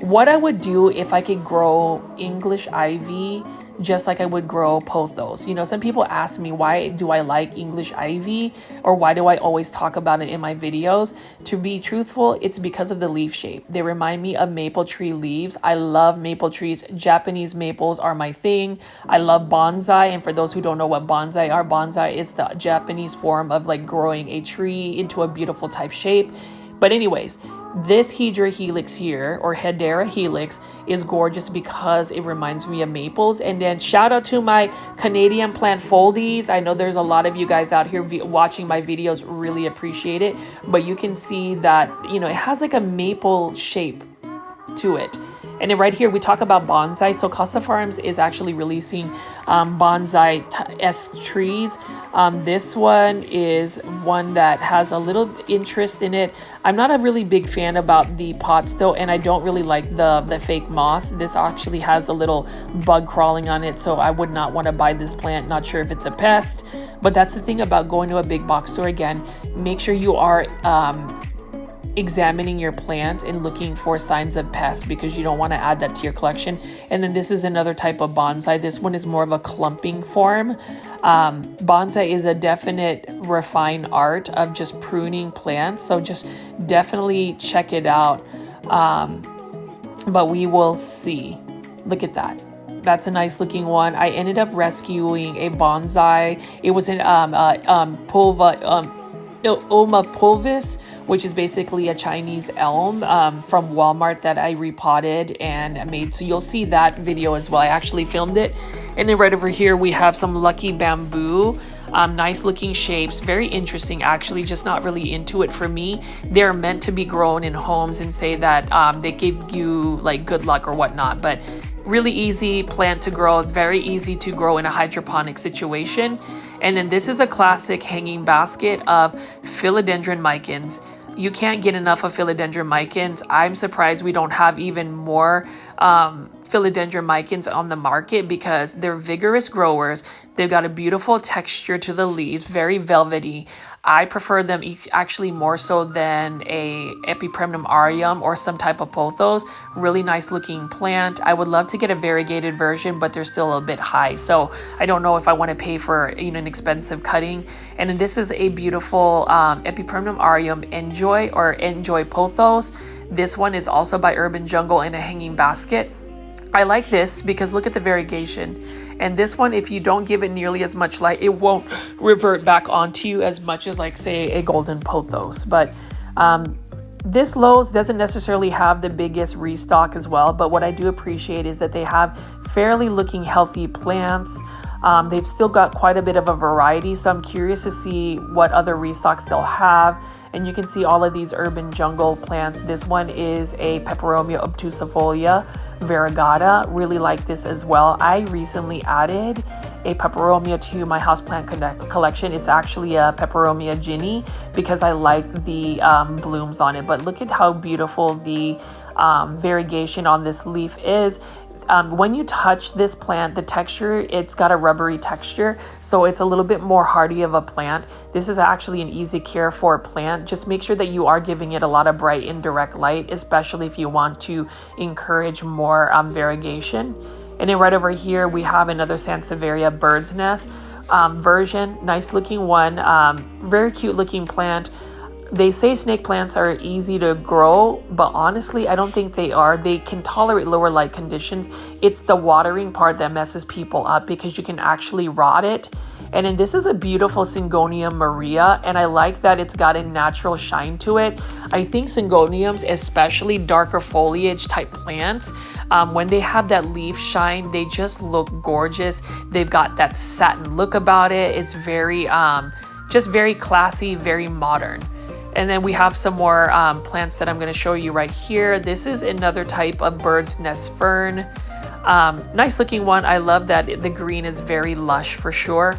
What I would do if I could grow English ivy just like I would grow pothos. You know, some people ask me, why do I like English ivy, or why do I always talk about it in my videos? To be truthful, it's because of the leaf shape. They remind me of maple tree leaves. I love maple trees. Japanese maples are my thing. I love bonsai, and for those who don't know what bonsai are, bonsai is the Japanese form of like growing a tree into a beautiful type shape. But anyways, this Hydra Helix here, or Hedera Helix, is gorgeous because it reminds me of maples. And then shout out to my Canadian plant foldies. I know there's a lot of you guys out here watching my videos, really appreciate it. But you can see that, you know, it has like a maple shape to it. And then right here, we talk about bonsai. So Casa Farms is actually releasing bonsai-esque trees. This one is one that has a little interest in it. I'm not a really big fan about the pots though, and I don't really like the fake moss. This actually has a little bug crawling on it, so I would not want to buy this plant. Not sure if it's a pest, but that's the thing about going to a big box store. Again, make sure you are examining your plants and looking for signs of pests, because you don't want to add that to your collection. And then this is another type of bonsai. This one is more of a clumping form. Bonsai is a definite refined art of just pruning plants, so just definitely check it out. But we will see. Look at that. That's a nice looking one. I ended up rescuing a bonsai. It was in Ulma pulvis, which is basically a Chinese elm from Walmart that I repotted and made. So you'll see that video as well. I actually filmed it. And then right over here, we have some lucky bamboo. Nice looking shapes, very interesting actually, just not really into it for me. They're meant to be grown in homes and say that they give you like good luck or whatnot, but really easy plant to grow, very easy to grow in a hydroponic situation. And then this is a classic hanging basket of philodendron micans. You can't get enough of philodendron micans. I'm surprised we don't have even more philodendron micans on the market, because they're vigorous growers. They've got a beautiful texture to the leaves, very velvety. I prefer them actually more so than a Epipremnum aureum or some type of pothos. Really nice looking plant. I would love to get a variegated version, but they're still a bit high, so I don't know if I want to pay for an expensive cutting. And then this is a beautiful Epipremnum aureum Enjoy pothos. This one is also by Urban Jungle in a hanging basket. I like this because look at the variegation. And this one, if you don't give it nearly as much light, it won't revert back onto you as much as like say a golden pothos. But this Lowe's doesn't necessarily have the biggest restock as well. But what I do appreciate is that they have fairly looking healthy plants. They've still got quite a bit of a variety. So I'm curious to see what other restocks they'll have. And you can see all of these Urban Jungle plants. This one is a Peperomia obtusifolia variegata. Really like this as well. I recently added a Peperomia to my houseplant collection. It's actually a Peperomia Ginny because I like the blooms on it. But look at how beautiful the variegation on this leaf is. When you touch this plant, the texture, it's got a rubbery texture, so it's a little bit more hardy of a plant. This is actually an easy care for plant. Just make sure that you are giving it a lot of bright indirect light, especially if you want to encourage more variegation. And then right over here, we have another Sansevieria bird's nest version. Nice looking one, very cute looking plant. They say snake plants are easy to grow, but honestly, I don't think they are. They can tolerate lower light conditions. It's the watering part that messes people up because you can actually rot it. And then this is a beautiful Syngonium Maria, and I like that it's got a natural shine to it. I think Syngoniums, especially darker foliage type plants, when they have that leaf shine, they just look gorgeous. They've got that satin look about it. It's very, just very classy, very modern. And then we have some more plants that I'm going to show you right here. This is another type of bird's nest fern. Nice looking one. I love that the green is very lush for sure.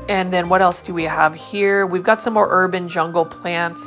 And then what else do we have here? We've got some more Urban Jungle plants.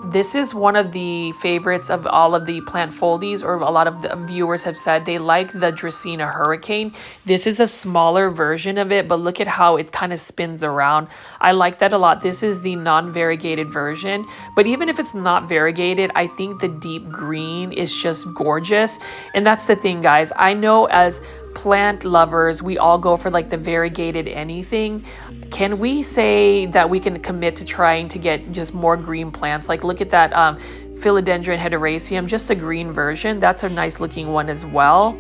This is one of the favorites of all of the plant foldies, or a lot of the viewers have said they like the Dracaena Hurricane. This is a smaller version of it, but look at how it kind of spins around. I like that a lot. This is the non-variegated version, but even if it's not variegated, I think the deep green is just gorgeous. And that's the thing, guys. I know as plant lovers, we all go for like the variegated anything. Can we say that we can commit to trying to get just more green plants? Like look at that Philodendron hederaceum, just a green version. That's a nice looking one as well.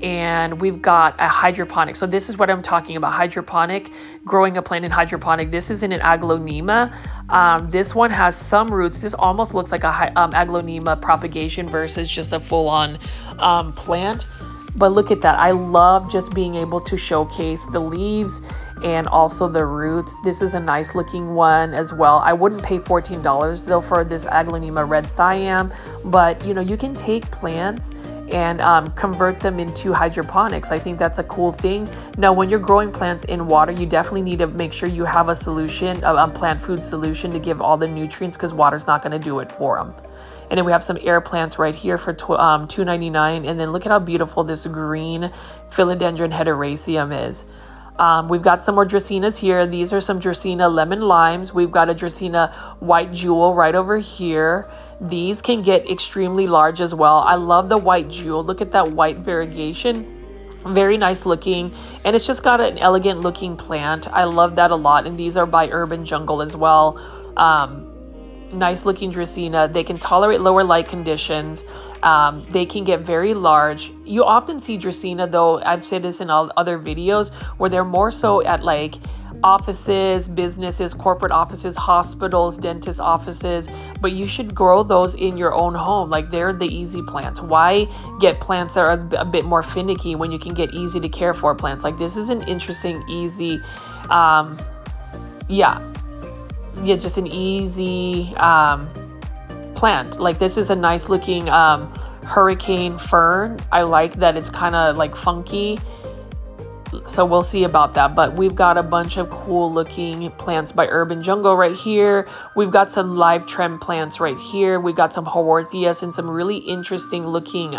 And we've got a hydroponic. So this is what I'm talking about, hydroponic, growing a plant in hydroponic. This is in an Aglonema. This one has some roots. This almost looks like a Aglonema propagation versus just a full-on plant. But look at that. I love just being able to showcase the leaves and also the roots. This is a nice looking one as well. I wouldn't pay $14 though for this Aglaonema red Siam, but you know, you can take plants and convert them into hydroponics. I think that's a cool thing. Now, when you're growing plants in water, you definitely need to make sure you have a solution, a plant food solution to give all the nutrients, because water's not going to do it for them. And then we have some air plants right here for $2.99. And then look at how beautiful this green philodendron heteroraceum is. We've got some more dracaenas here. These are some dracaena lemon limes. We've got a dracaena white jewel right over here. These can get extremely large as well. I love the white jewel. Look at that white variegation. Very nice looking. And it's just got an elegant looking plant. I love that a lot. And these are by Urban Jungle as well. Nice looking dracaena. They can tolerate lower light conditions. They can get very large. You often see dracaena, though, I've said this in all other videos, where they're more so at like offices, businesses, corporate offices, hospitals, dentist offices, but you should grow those in your own home. Like, they're the easy plants. Why get plants that are a bit more finicky when you can get easy to care for plants? Like, this is an interesting, easy, just an easy plant. Like, this is a nice looking hurricane fern. I like that it's kind of like funky, so we'll see about that. But we've got a bunch of cool looking plants by Urban Jungle right here. We've got some live trend plants right here. We've got some Haworthias and some really interesting looking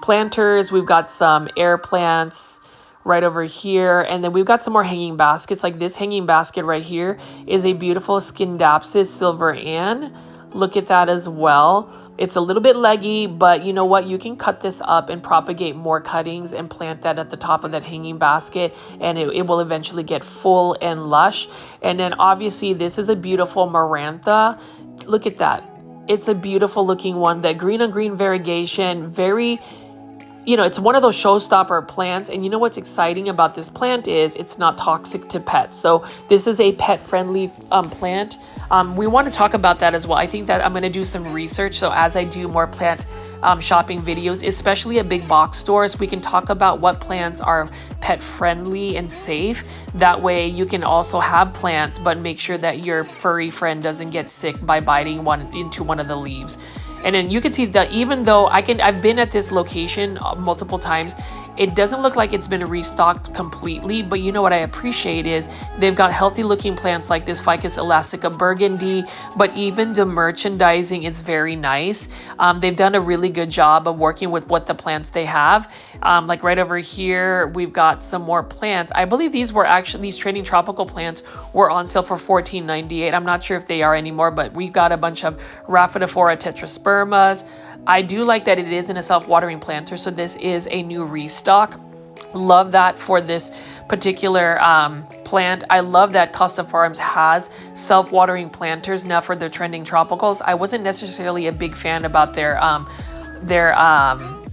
planters. We've got some air plants right over here, and then we've got some more hanging baskets. Like, this hanging basket right here is a beautiful Scindapsus Silver Ann. Look at that as well. It's a little bit leggy, but you know what? You can cut this up and propagate more cuttings and plant that at the top of that hanging basket, and it will eventually get full and lush. And then obviously this is a beautiful Marantha. Look at that. It's a beautiful looking one. That green on green variegation, very, you know, it's one of those showstopper plants. And you know what's exciting about this plant is it's not toxic to pets. So this is a pet friendly plant. We want to talk about that as well. I think that I'm going to do some research. So as I do more plant shopping videos, especially at big box stores, we can talk about what plants are pet friendly and safe. That way you can also have plants, but make sure that your furry friend doesn't get sick by biting into one of the leaves. And then you can see that even though I've been at this location multiple times, it doesn't look like it's been restocked completely, but you know what I appreciate is they've got healthy looking plants like this Ficus elastica burgundy, but even the merchandising is very nice. They've done a really good job of working with what the plants they have. Like right over here, we've got some more plants. I believe these training tropical plants were on sale for $14.98. I'm not sure if they are anymore, but we've got a bunch of Rhaphidophora tetraspermas. I do like that it is in a self-watering planter, so this is a new restock. Love that for this particular plant. I love that Costa Farms has self-watering planters now for their trending tropicals. I wasn't necessarily a big fan about their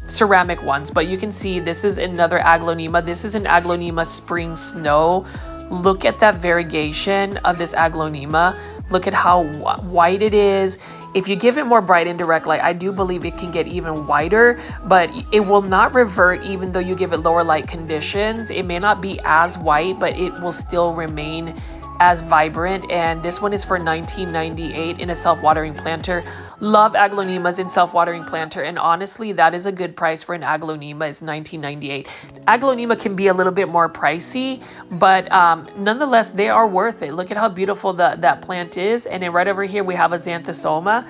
ceramic ones, but you can see this is another Aglaonema. This is an Aglaonema Spring Snow. Look at that variegation of this Aglaonema. Look at how white it is. If you give it more bright and direct light, I do believe it can get even whiter, but it will not revert even though you give it lower light conditions. It may not be as white, but it will still remain as vibrant. And this one is for $19.98 in a self-watering planter. Love Aglaonemas in self-watering planter, and honestly, that is a good price for an Aglaonema, is $19.98. Aglaonema can be a little bit more pricey, but nonetheless, they are worth it. Look at how beautiful that plant is. And then right over here, we have a Xanthosoma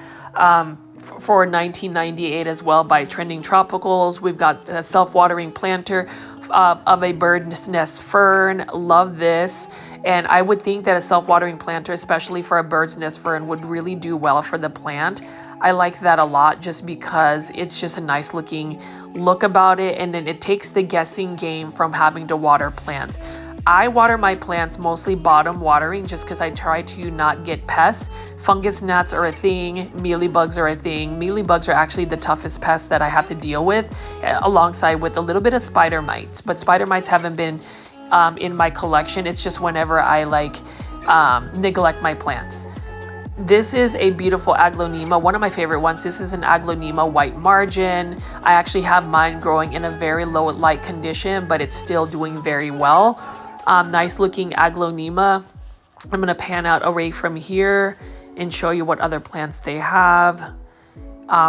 for $19.98 as well by Trending Tropicals. We've got a self-watering planter of a bird's nest fern. Love this. And I would think that a self-watering planter, especially for a bird's nest fern, would really do well for the plant. I like that a lot just because it's just a nice looking look about it. And then it takes the guessing game from having to water plants. I water my plants mostly bottom watering just because I try to not get pests. Fungus gnats are a thing. Mealybugs are a thing. Mealybugs are actually the toughest pests that I have to deal with, alongside with a little bit of spider mites. But spider mites haven't been in my collection. It's just whenever I neglect my plants. This is a beautiful Aglaonema, one of my favorite ones. This is an Aglaonema white margin. I actually have mine growing in a very low light condition, but it's still doing very well. Nice looking aglaonema. I'm going to pan out away from here and show you what other plants they have.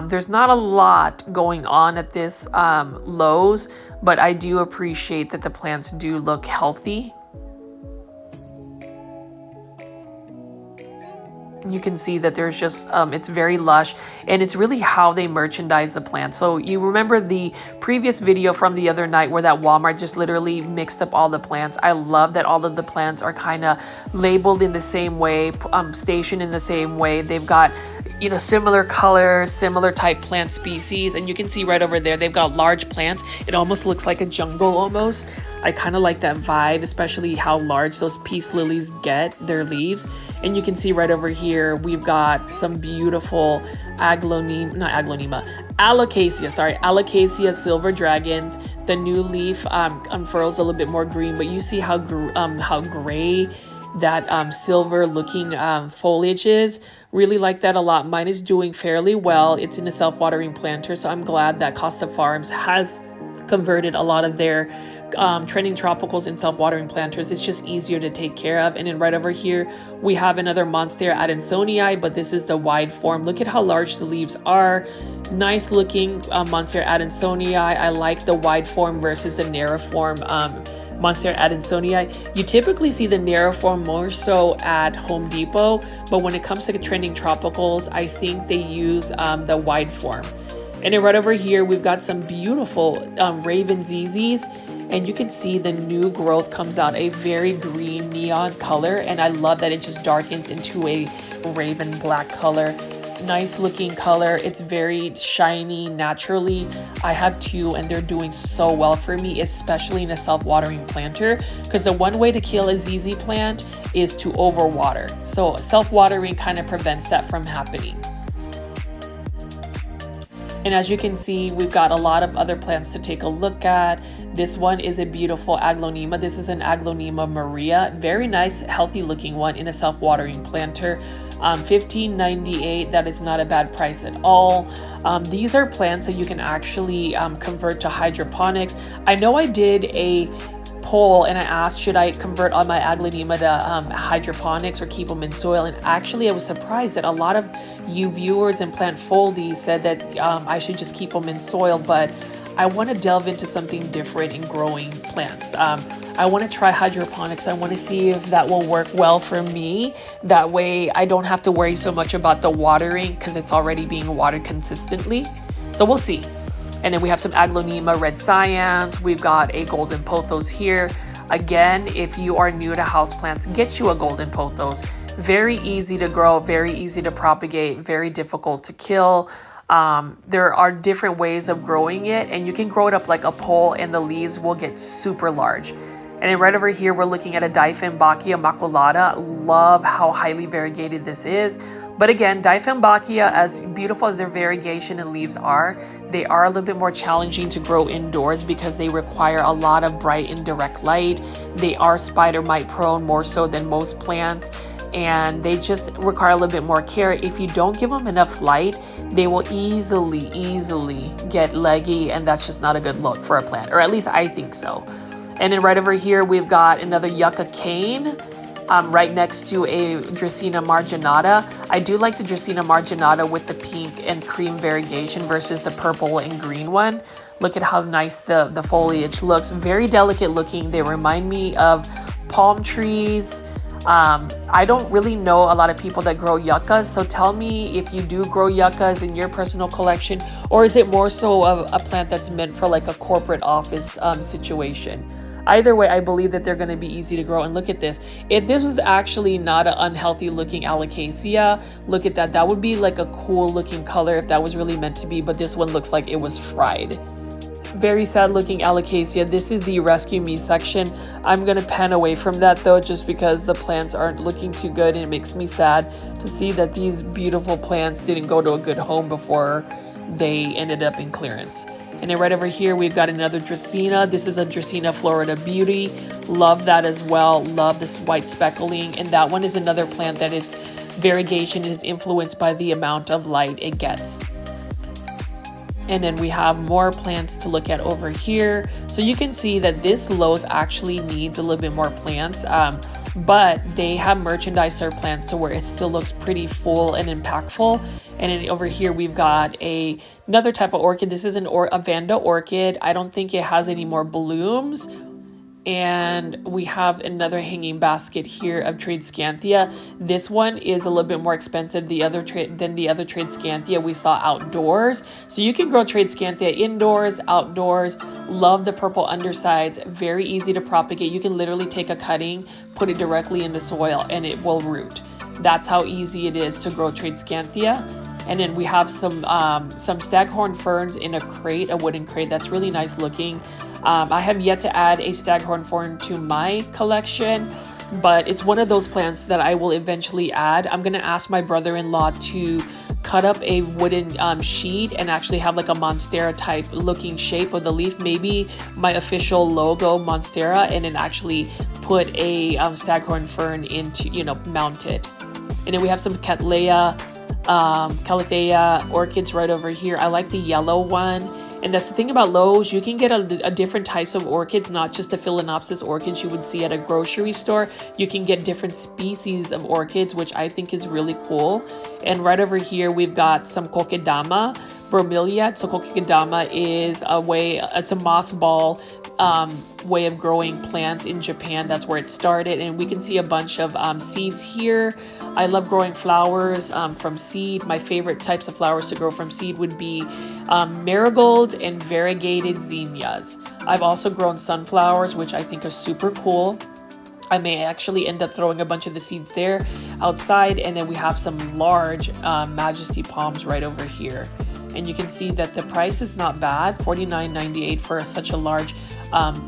There's not a lot going on at this Lowe's, but I do appreciate that the plants do look healthy. You can see that there's just, it's very lush, and it's really how they merchandise the plants. So you remember the previous video from the other night where that Walmart just literally mixed up all the plants. I love that all of the plants are kind of labeled in the same way, stationed in the same way. They've got, you know, similar colors, similar type plant species, and you can see right over there they've got large plants. It almost looks like a jungle almost. I kind of like that vibe, especially how large those peace lilies get their leaves. And you can see right over here we've got some beautiful alocasia silver dragons. The new leaf unfurls a little bit more green, but you see how gray that silver looking foliage is. Really like that a lot. Mine is doing fairly well. It's in a self-watering planter, so I'm glad that Costa Farms has converted a lot of their trending tropicals in self-watering planters. It's just easier to take care of. And then right over here we have another Monstera adansonii, but this is the wide form. Look at how large the leaves are. Nice looking Monstera adansonii. I like the wide form versus the narrow form Monstera adansonii. You typically see the narrow form more so at Home Depot, but when it comes to trending tropicals, I think they use the wide form. And then right over here we've got some beautiful Raven ZZs, and you can see the new growth comes out a very green neon color, and I love that it just darkens into a raven black color. Nice looking color. It's very shiny naturally. I have two and they're doing so well for me, especially in a self-watering planter, because the one way to kill a ZZ plant is to overwater. So self-watering kind of prevents that from happening. And as you can see, we've got a lot of other plants to take a look at. This one is a beautiful aglaonema. This is an aglaonema Maria. Very nice, healthy looking one in a self-watering planter. $15.98. That is not a bad price at all. These are plants that you can actually convert to hydroponics. I know I did a poll and I asked, should I convert all my aglaonema to hydroponics or keep them in soil? And actually I was surprised that a lot of you viewers and plant foldies said that I should just keep them in soil, but I want to delve into something different in growing plants. I want to try hydroponics. I want to see if that will work well for me. That way I don't have to worry so much about the watering because it's already being watered consistently. So we'll see. And then we have some aglaonema red cyans. We've got a golden pothos here. Again, if you are new to houseplants, get you a golden pothos. Very easy to grow, very easy to propagate, very difficult to kill. There are different ways of growing it, and you can grow it up like a pole and the leaves will get super large. And then right over here, we're looking at a Dieffenbachia maculata. Love how highly variegated this is. But again, Dieffenbachia, as beautiful as their variegation and leaves are, they are a little bit more challenging to grow indoors because they require a lot of bright and direct light. They are spider mite prone more so than most plants, and they just require a little bit more care. If you don't give them enough light, they will easily get leggy, and that's just not a good look for a plant, or at least I think so. And then right over here, we've got another yucca cane. Right next to a Dracaena marginata. I do like the Dracaena marginata with the pink and cream variegation versus the purple and green one. Look at how nice the foliage looks. Very delicate looking. They remind me of palm trees. I don't really know a lot of people that grow yuccas, so tell me if you do grow yuccas in your personal collection, or is it more so a plant that's meant for like a corporate office situation? Either way, I believe that they're going to be easy to grow. And look at this. If this was actually not an unhealthy looking alocasia, look at that. That would be like a cool looking color if that was really meant to be. But this one looks like it was fried. Very sad looking alocasia. This is the Rescue Me section. I'm going to pan away from that though, just because the plants aren't looking too good. And it makes me sad to see that these beautiful plants didn't go to a good home before they ended up in clearance. And then right over here, we've got another Dracaena. This is a Dracaena Florida Beauty. Love that as well. Love this white speckling. And that one is another plant that its variegation is influenced by the amount of light it gets. And then we have more plants to look at over here. So you can see that this Lowe's actually needs a little bit more plants, but they have merchandised their plants to where it still looks pretty full and impactful. And then over here, we've got another type of orchid. This is a Vanda orchid. I don't think it has any more blooms. And we have another hanging basket here of Tradescanthia. This one is a little bit more expensive than the other Tradescanthia we saw outdoors. So you can grow Tradescanthia indoors, outdoors. Love the purple undersides. Very easy to propagate. You can literally take a cutting, put it directly in the soil, and it will root. That's how easy it is to grow Tradescanthia. And then we have some staghorn ferns in a crate, a wooden crate. That's really nice looking. I have yet to add a staghorn fern to my collection, but it's one of those plants that I will eventually add. I'm going to ask my brother-in-law to cut up a wooden sheet and actually have like a Monstera type looking shape of the leaf, maybe my official logo Monstera, and then actually put a staghorn fern into, mount it. And then we have some Calathea orchids right over here. I like the yellow one. And that's the thing about Lowe's, you can get a different types of orchids, not just the Phalaenopsis orchids you would see at a grocery store. You can get different species of orchids, which I think is really cool. And right over here, we've got some Kokedama bromeliad. So Kokedama is it's a moss ball way of growing plants in Japan. That's where it started. And we can see a bunch of seeds here. I love growing flowers from seed. My favorite types of flowers to grow from seed would be marigolds and variegated zinnias. I've also grown sunflowers, which I think are super cool. I may actually end up throwing a bunch of the seeds there outside. And then we have some large Majesty palms right over here. And you can see that the price is not bad, $49.98 for such a large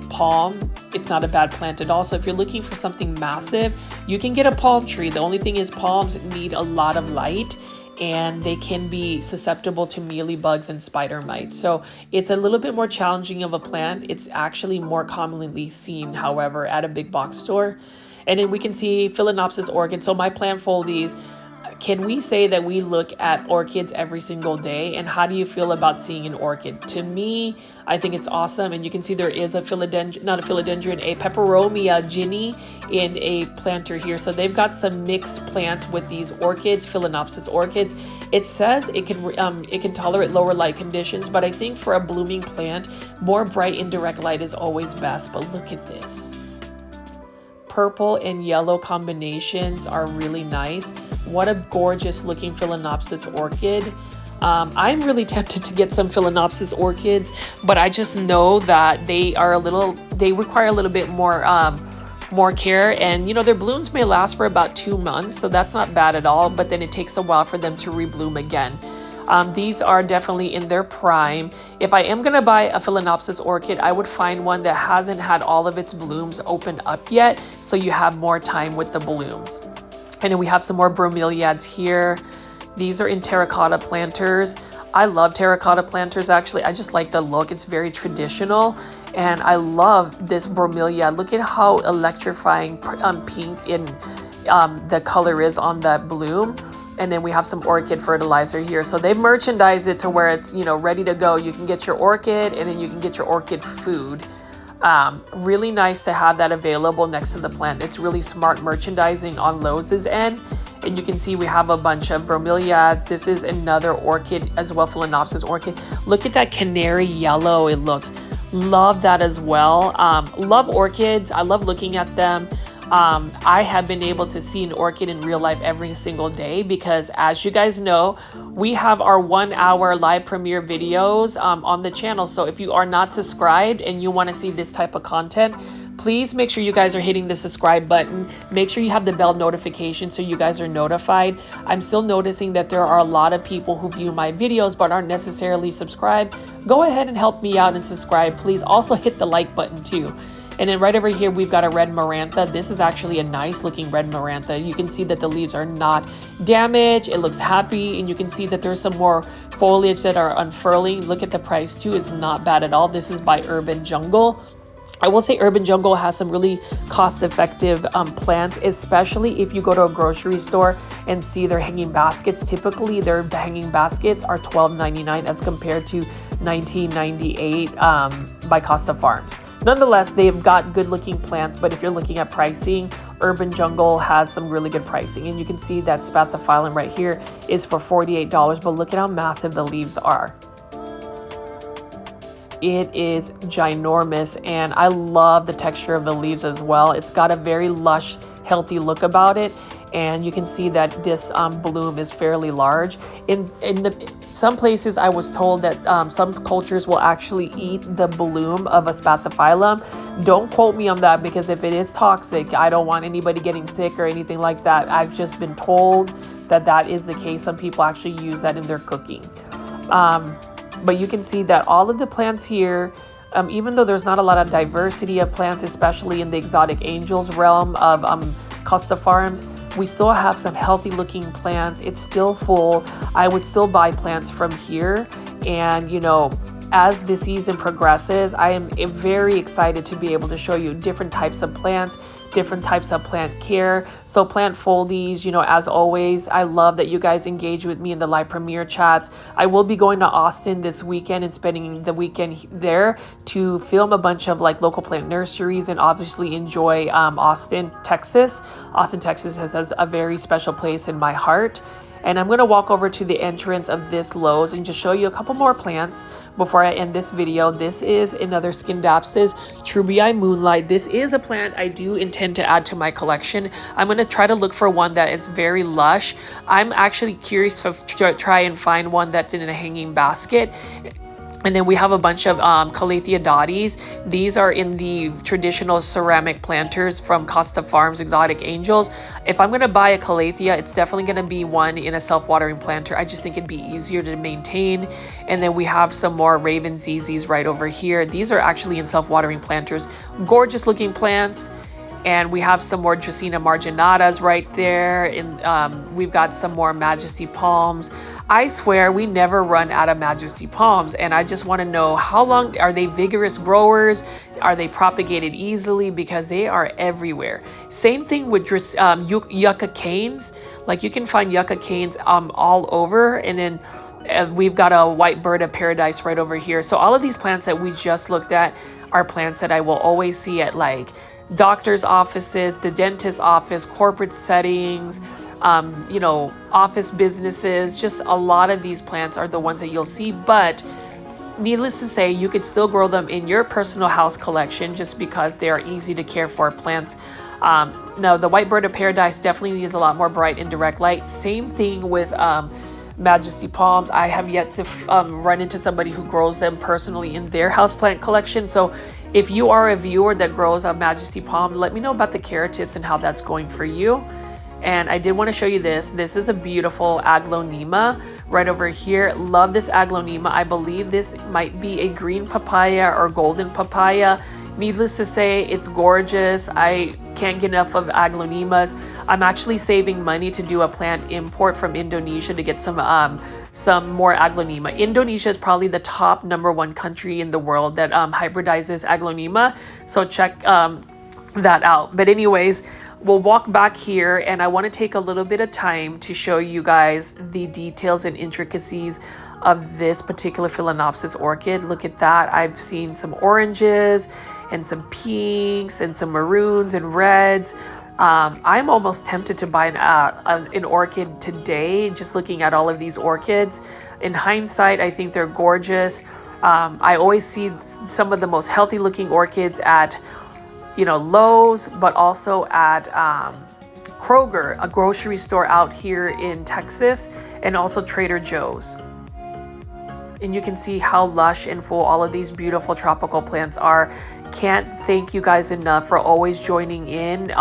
palm. It's not a bad plant at all. So if you're looking for something massive, you can get a palm tree. The only thing is palms need a lot of light and they can be susceptible to mealybugs and spider mites. So it's a little bit more challenging of a plant. It's actually more commonly seen, however, at a big box store. And then we can see Phalaenopsis orchid. So my plant foldies, can we say that we look at orchids every single day? And how do you feel about seeing an orchid? To me, I think it's awesome. And you can see there is a peperomia ginny in a planter here. So they've got some mixed plants with these orchids, Phalaenopsis orchids. It says it can tolerate lower light conditions, but I think for a blooming plant, more bright indirect light is always best. But look at this. Purple and yellow combinations are really nice. What a gorgeous looking Phalaenopsis orchid. I'm really tempted to get some Phalaenopsis orchids, but I just know that they require a little bit more care, and their blooms may last for about 2 months, so that's not bad at all, but then it takes a while for them to rebloom again. These are definitely in their prime. If I am gonna buy a Phalaenopsis orchid, I would find one that hasn't had all of its blooms opened up yet, so you have more time with the blooms. And then we have some more bromeliads here. These are in terracotta planters. I love terracotta planters, actually. I just like the look. It's very traditional. And I love this bromeliad. Look at how electrifying pink in the color is on that bloom. And then we have some orchid fertilizer here. So they've merchandised it to where it's, ready to go. You can get your orchid and then you can get your orchid food. Really nice to have that available next to the plant. It's really smart merchandising on Lowe's end. And you can see we have a bunch of bromeliads. This is another orchid as well, Phalaenopsis orchid. Look at that canary yellow it looks. Love that as well. Love orchids. I love looking at them. I have been able to see an orchid in real life every single day because, as you guys know, we have our 1-hour live premiere videos on the channel. So if you are not subscribed and you want to see this type of content, please make sure you guys are hitting the subscribe button. Make sure you have the bell notification so you guys are notified. I'm still noticing that there are a lot of people who view my videos but aren't necessarily subscribed. Go ahead and help me out and subscribe. Please also hit the like button too. And then right over here, we've got a red marantha. This is actually a nice looking red marantha. You can see that the leaves are not damaged. It looks happy. And you can see that there's some more foliage that are unfurling. Look at the price too. It's not bad at all. This is by Urban Jungle. I will say Urban Jungle has some really cost-effective plants, especially if you go to a grocery store and see their hanging baskets. Typically, their hanging baskets are $12.99 as compared to $19.98 by Costa Farms. Nonetheless, they've got good-looking plants, but if you're looking at pricing, Urban Jungle has some really good pricing. And you can see that spathiphyllum right here is for $48, but look at how massive the leaves are. It is ginormous, and I love the texture of the leaves as well. It's got a very lush, healthy look about it, and you can see that this bloom is fairly large. In some places, I was told that some cultures will actually eat the bloom of a spathiphyllum. Don't quote me on that, because if it is toxic, I don't want anybody getting sick or anything like that. I've just been told that that is the case. Some people actually use that in their cooking. But you can see that all of the plants here, even though there's not a lot of diversity of plants, especially in the exotic angels realm of Costa Farms, we still have some healthy looking plants. It's still full. I would still buy plants from here. And, you know, as the season progresses, I am very excited to be able to show you different types of plants, different types of plant care. So plant foldies, you know, as always, I love that you guys engage with me in the live premiere chats. I will be going to Austin this weekend and spending the weekend there to film a bunch of like local plant nurseries and obviously enjoy Austin, Texas. Austin, Texas has a very special place in my heart. And I'm going to walk over to the entrance of this Lowe's and just show you a couple more plants before I end this video. This is another Scindapsus Trubii Moonlight. This is a plant I do intend to add to my collection. I'm going to try to look for one that is very lush. I'm actually curious to try and find one that's in a hanging basket. And then we have a bunch of Calathea dotties. These are in the traditional ceramic planters from Costa Farms Exotic Angels. If I'm going to buy a Calathea, it's definitely going to be one in a self-watering planter. I just think it'd be easier to maintain. And then we have some more Raven ZZs right over here. These are actually in self-watering planters. Gorgeous looking plants. And we have some more Dracaena marginatas right there. And we've got some more Majesty palms. I swear we never run out of Majesty palms, and I just want to know, how long are they vigorous growers? Are they propagated easily? Because they are everywhere. Same thing with yucca canes. Like you can find yucca canes all over, and then we've got a white bird of paradise right over here. So all of these plants that we just looked at are plants that I will always see at like doctor's offices, the dentist's office, corporate settings, you know, office businesses. Just a lot of these plants are the ones that you'll see, but needless to say, you could still grow them in your personal house collection just because they are easy to care for plants. Now, the white bird of paradise definitely needs a lot more bright and direct light. Same thing with Majesty palms. I have yet to run into somebody who grows them personally in their houseplant collection. So if you are a viewer that grows a Majesty palm, let me know about the care tips and how that's going for you. And I did want to show you this. This is a beautiful Aglaonema right over here. Love this Aglaonema. I believe this might be a green papaya or golden papaya. Needless to say, it's gorgeous. I can't get enough of Aglaonemas. I'm actually saving money to do a plant import from Indonesia to get some more Aglaonema. Indonesia is probably the top #1 country in the world that hybridizes Aglaonema. So check that out. But anyways, we'll walk back here, and I want to take a little bit of time to show you guys the details and intricacies of this particular Phalaenopsis orchid. Look at that. I've seen some oranges and some pinks and some maroons and reds. I'm almost tempted to buy an orchid today, just looking at all of these orchids. In hindsight, I think they're gorgeous. I always see some of the most healthy looking orchids at, you know, Lowe's, but also at Kroger, a grocery store out here in Texas, and also Trader Joe's. And you can see how lush and full all of these beautiful tropical plants are. Can't thank you guys enough for always joining in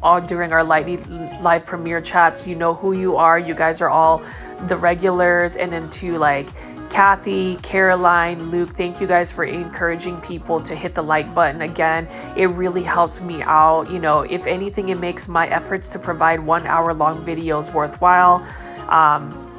all during our live premiere chats. You know who you are. You guys are all the regulars. And then to like Kathy, Caroline, Luke, thank you guys for encouraging people to hit the like button. Again, it really helps me out. You know, if anything, it makes my efforts to provide 1 hour long videos worthwhile.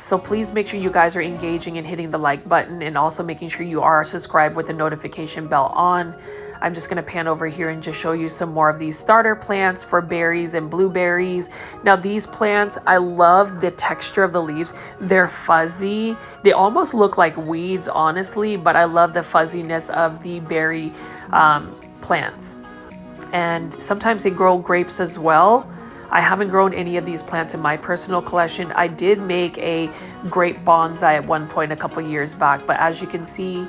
So please make sure you guys are engaging and hitting the like button, and also making sure you are subscribed with the notification bell on. I'm just going to pan over here and just show you some more of these starter plants for berries and blueberries. Now these plants, I love the texture of the leaves. They're fuzzy. They almost look like weeds, honestly, but I love the fuzziness of the berry plants. And sometimes they grow grapes as well. I haven't grown any of these plants in my personal collection. I did make a grape bonsai at one point a couple years back, but as you can see,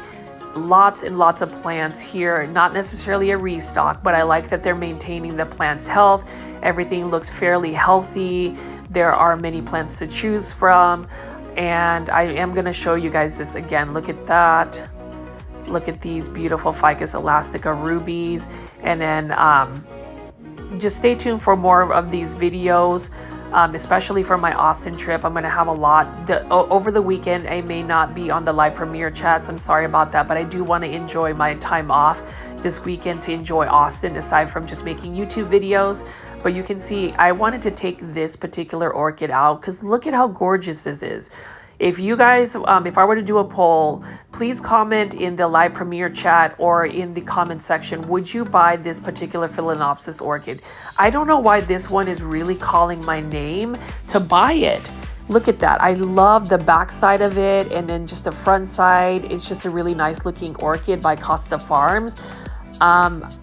lots and lots of plants here. Not necessarily a restock, but I like that they're maintaining the plant's health. Everything looks fairly healthy. There are many plants to choose from, and I am going to show you guys this again. Look at that. Look at these beautiful Ficus elastica rubies. And then just stay tuned for more of these videos, especially for my Austin trip. I'm going to have a lot over the weekend. I may not be on the live premiere chats. I'm sorry about that, but I do want to enjoy my time off this weekend to enjoy Austin aside from just making YouTube videos. But you can see I wanted to take this particular orchid out because look at how gorgeous this is. If you guys, if I were to do a poll, please comment in the live premiere chat or in the comment section, would you buy this particular Phalaenopsis orchid? I don't know why this one is really calling my name to buy it. Look at that. I love the back side of it, and then just the front side. It's just a really nice looking orchid by Costa Farms.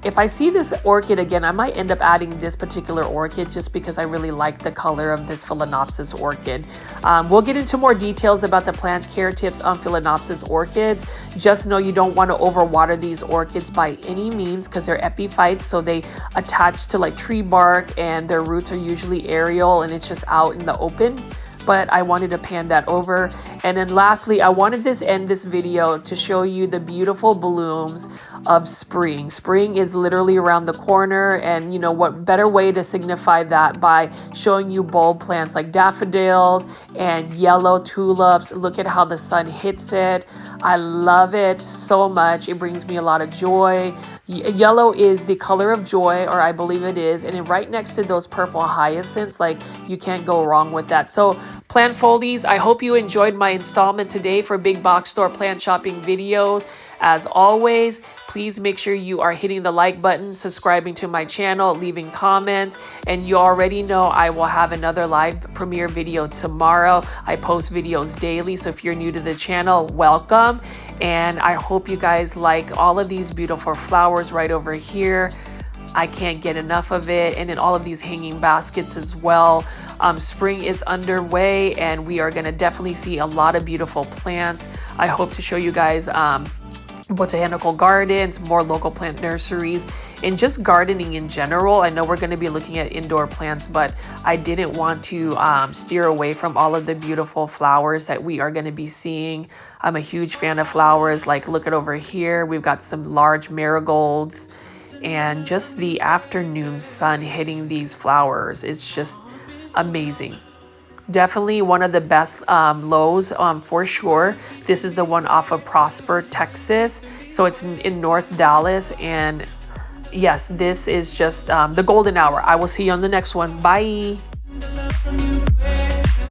If I see this orchid again, I might end up adding this particular orchid just because I really like the color of this Phalaenopsis orchid. We'll get into more details about the plant care tips on Phalaenopsis orchids. Just know you don't want to overwater these orchids by any means because they're epiphytes, so they attach to like tree bark and their roots are usually aerial and it's just out in the open. But I wanted to pan that over. And then lastly, I wanted to end this video to show you the beautiful blooms of spring. Spring is literally around the corner, and you know what better way to signify that by showing you bulb plants like daffodils and yellow tulips. Look at how the sun hits it. I love it so much. It brings me a lot of joy. Yellow is the color of joy, or I believe it is, and then right next to those purple hyacinths, like you can't go wrong with that. So plant foldies, I hope you enjoyed my installment today for big box store plant shopping videos. As always, please make sure you are hitting the like button, subscribing to my channel, leaving comments, and you already know I will have another live premiere video tomorrow. I post videos daily, so if you're new to the channel, welcome. And I hope you guys like all of these beautiful flowers right over here. I can't get enough of it. And then all of these hanging baskets as well. Spring is underway and we are going to definitely see a lot of beautiful plants. I hope to show you guys botanical gardens, more local plant nurseries, and just gardening in general. I know we're going to be looking at indoor plants, but I didn't want to steer away from all of the beautiful flowers that we are going to be seeing. I'm a huge fan of flowers. Like look at over here, we've got some large marigolds, and just the afternoon sun hitting these flowers, it's just amazing. Definitely one of the best Lowe's for sure. This is the one off of Prosper, Texas. So it's in North Dallas. And yes, this is just the golden hour. I will see you on the next one. Bye.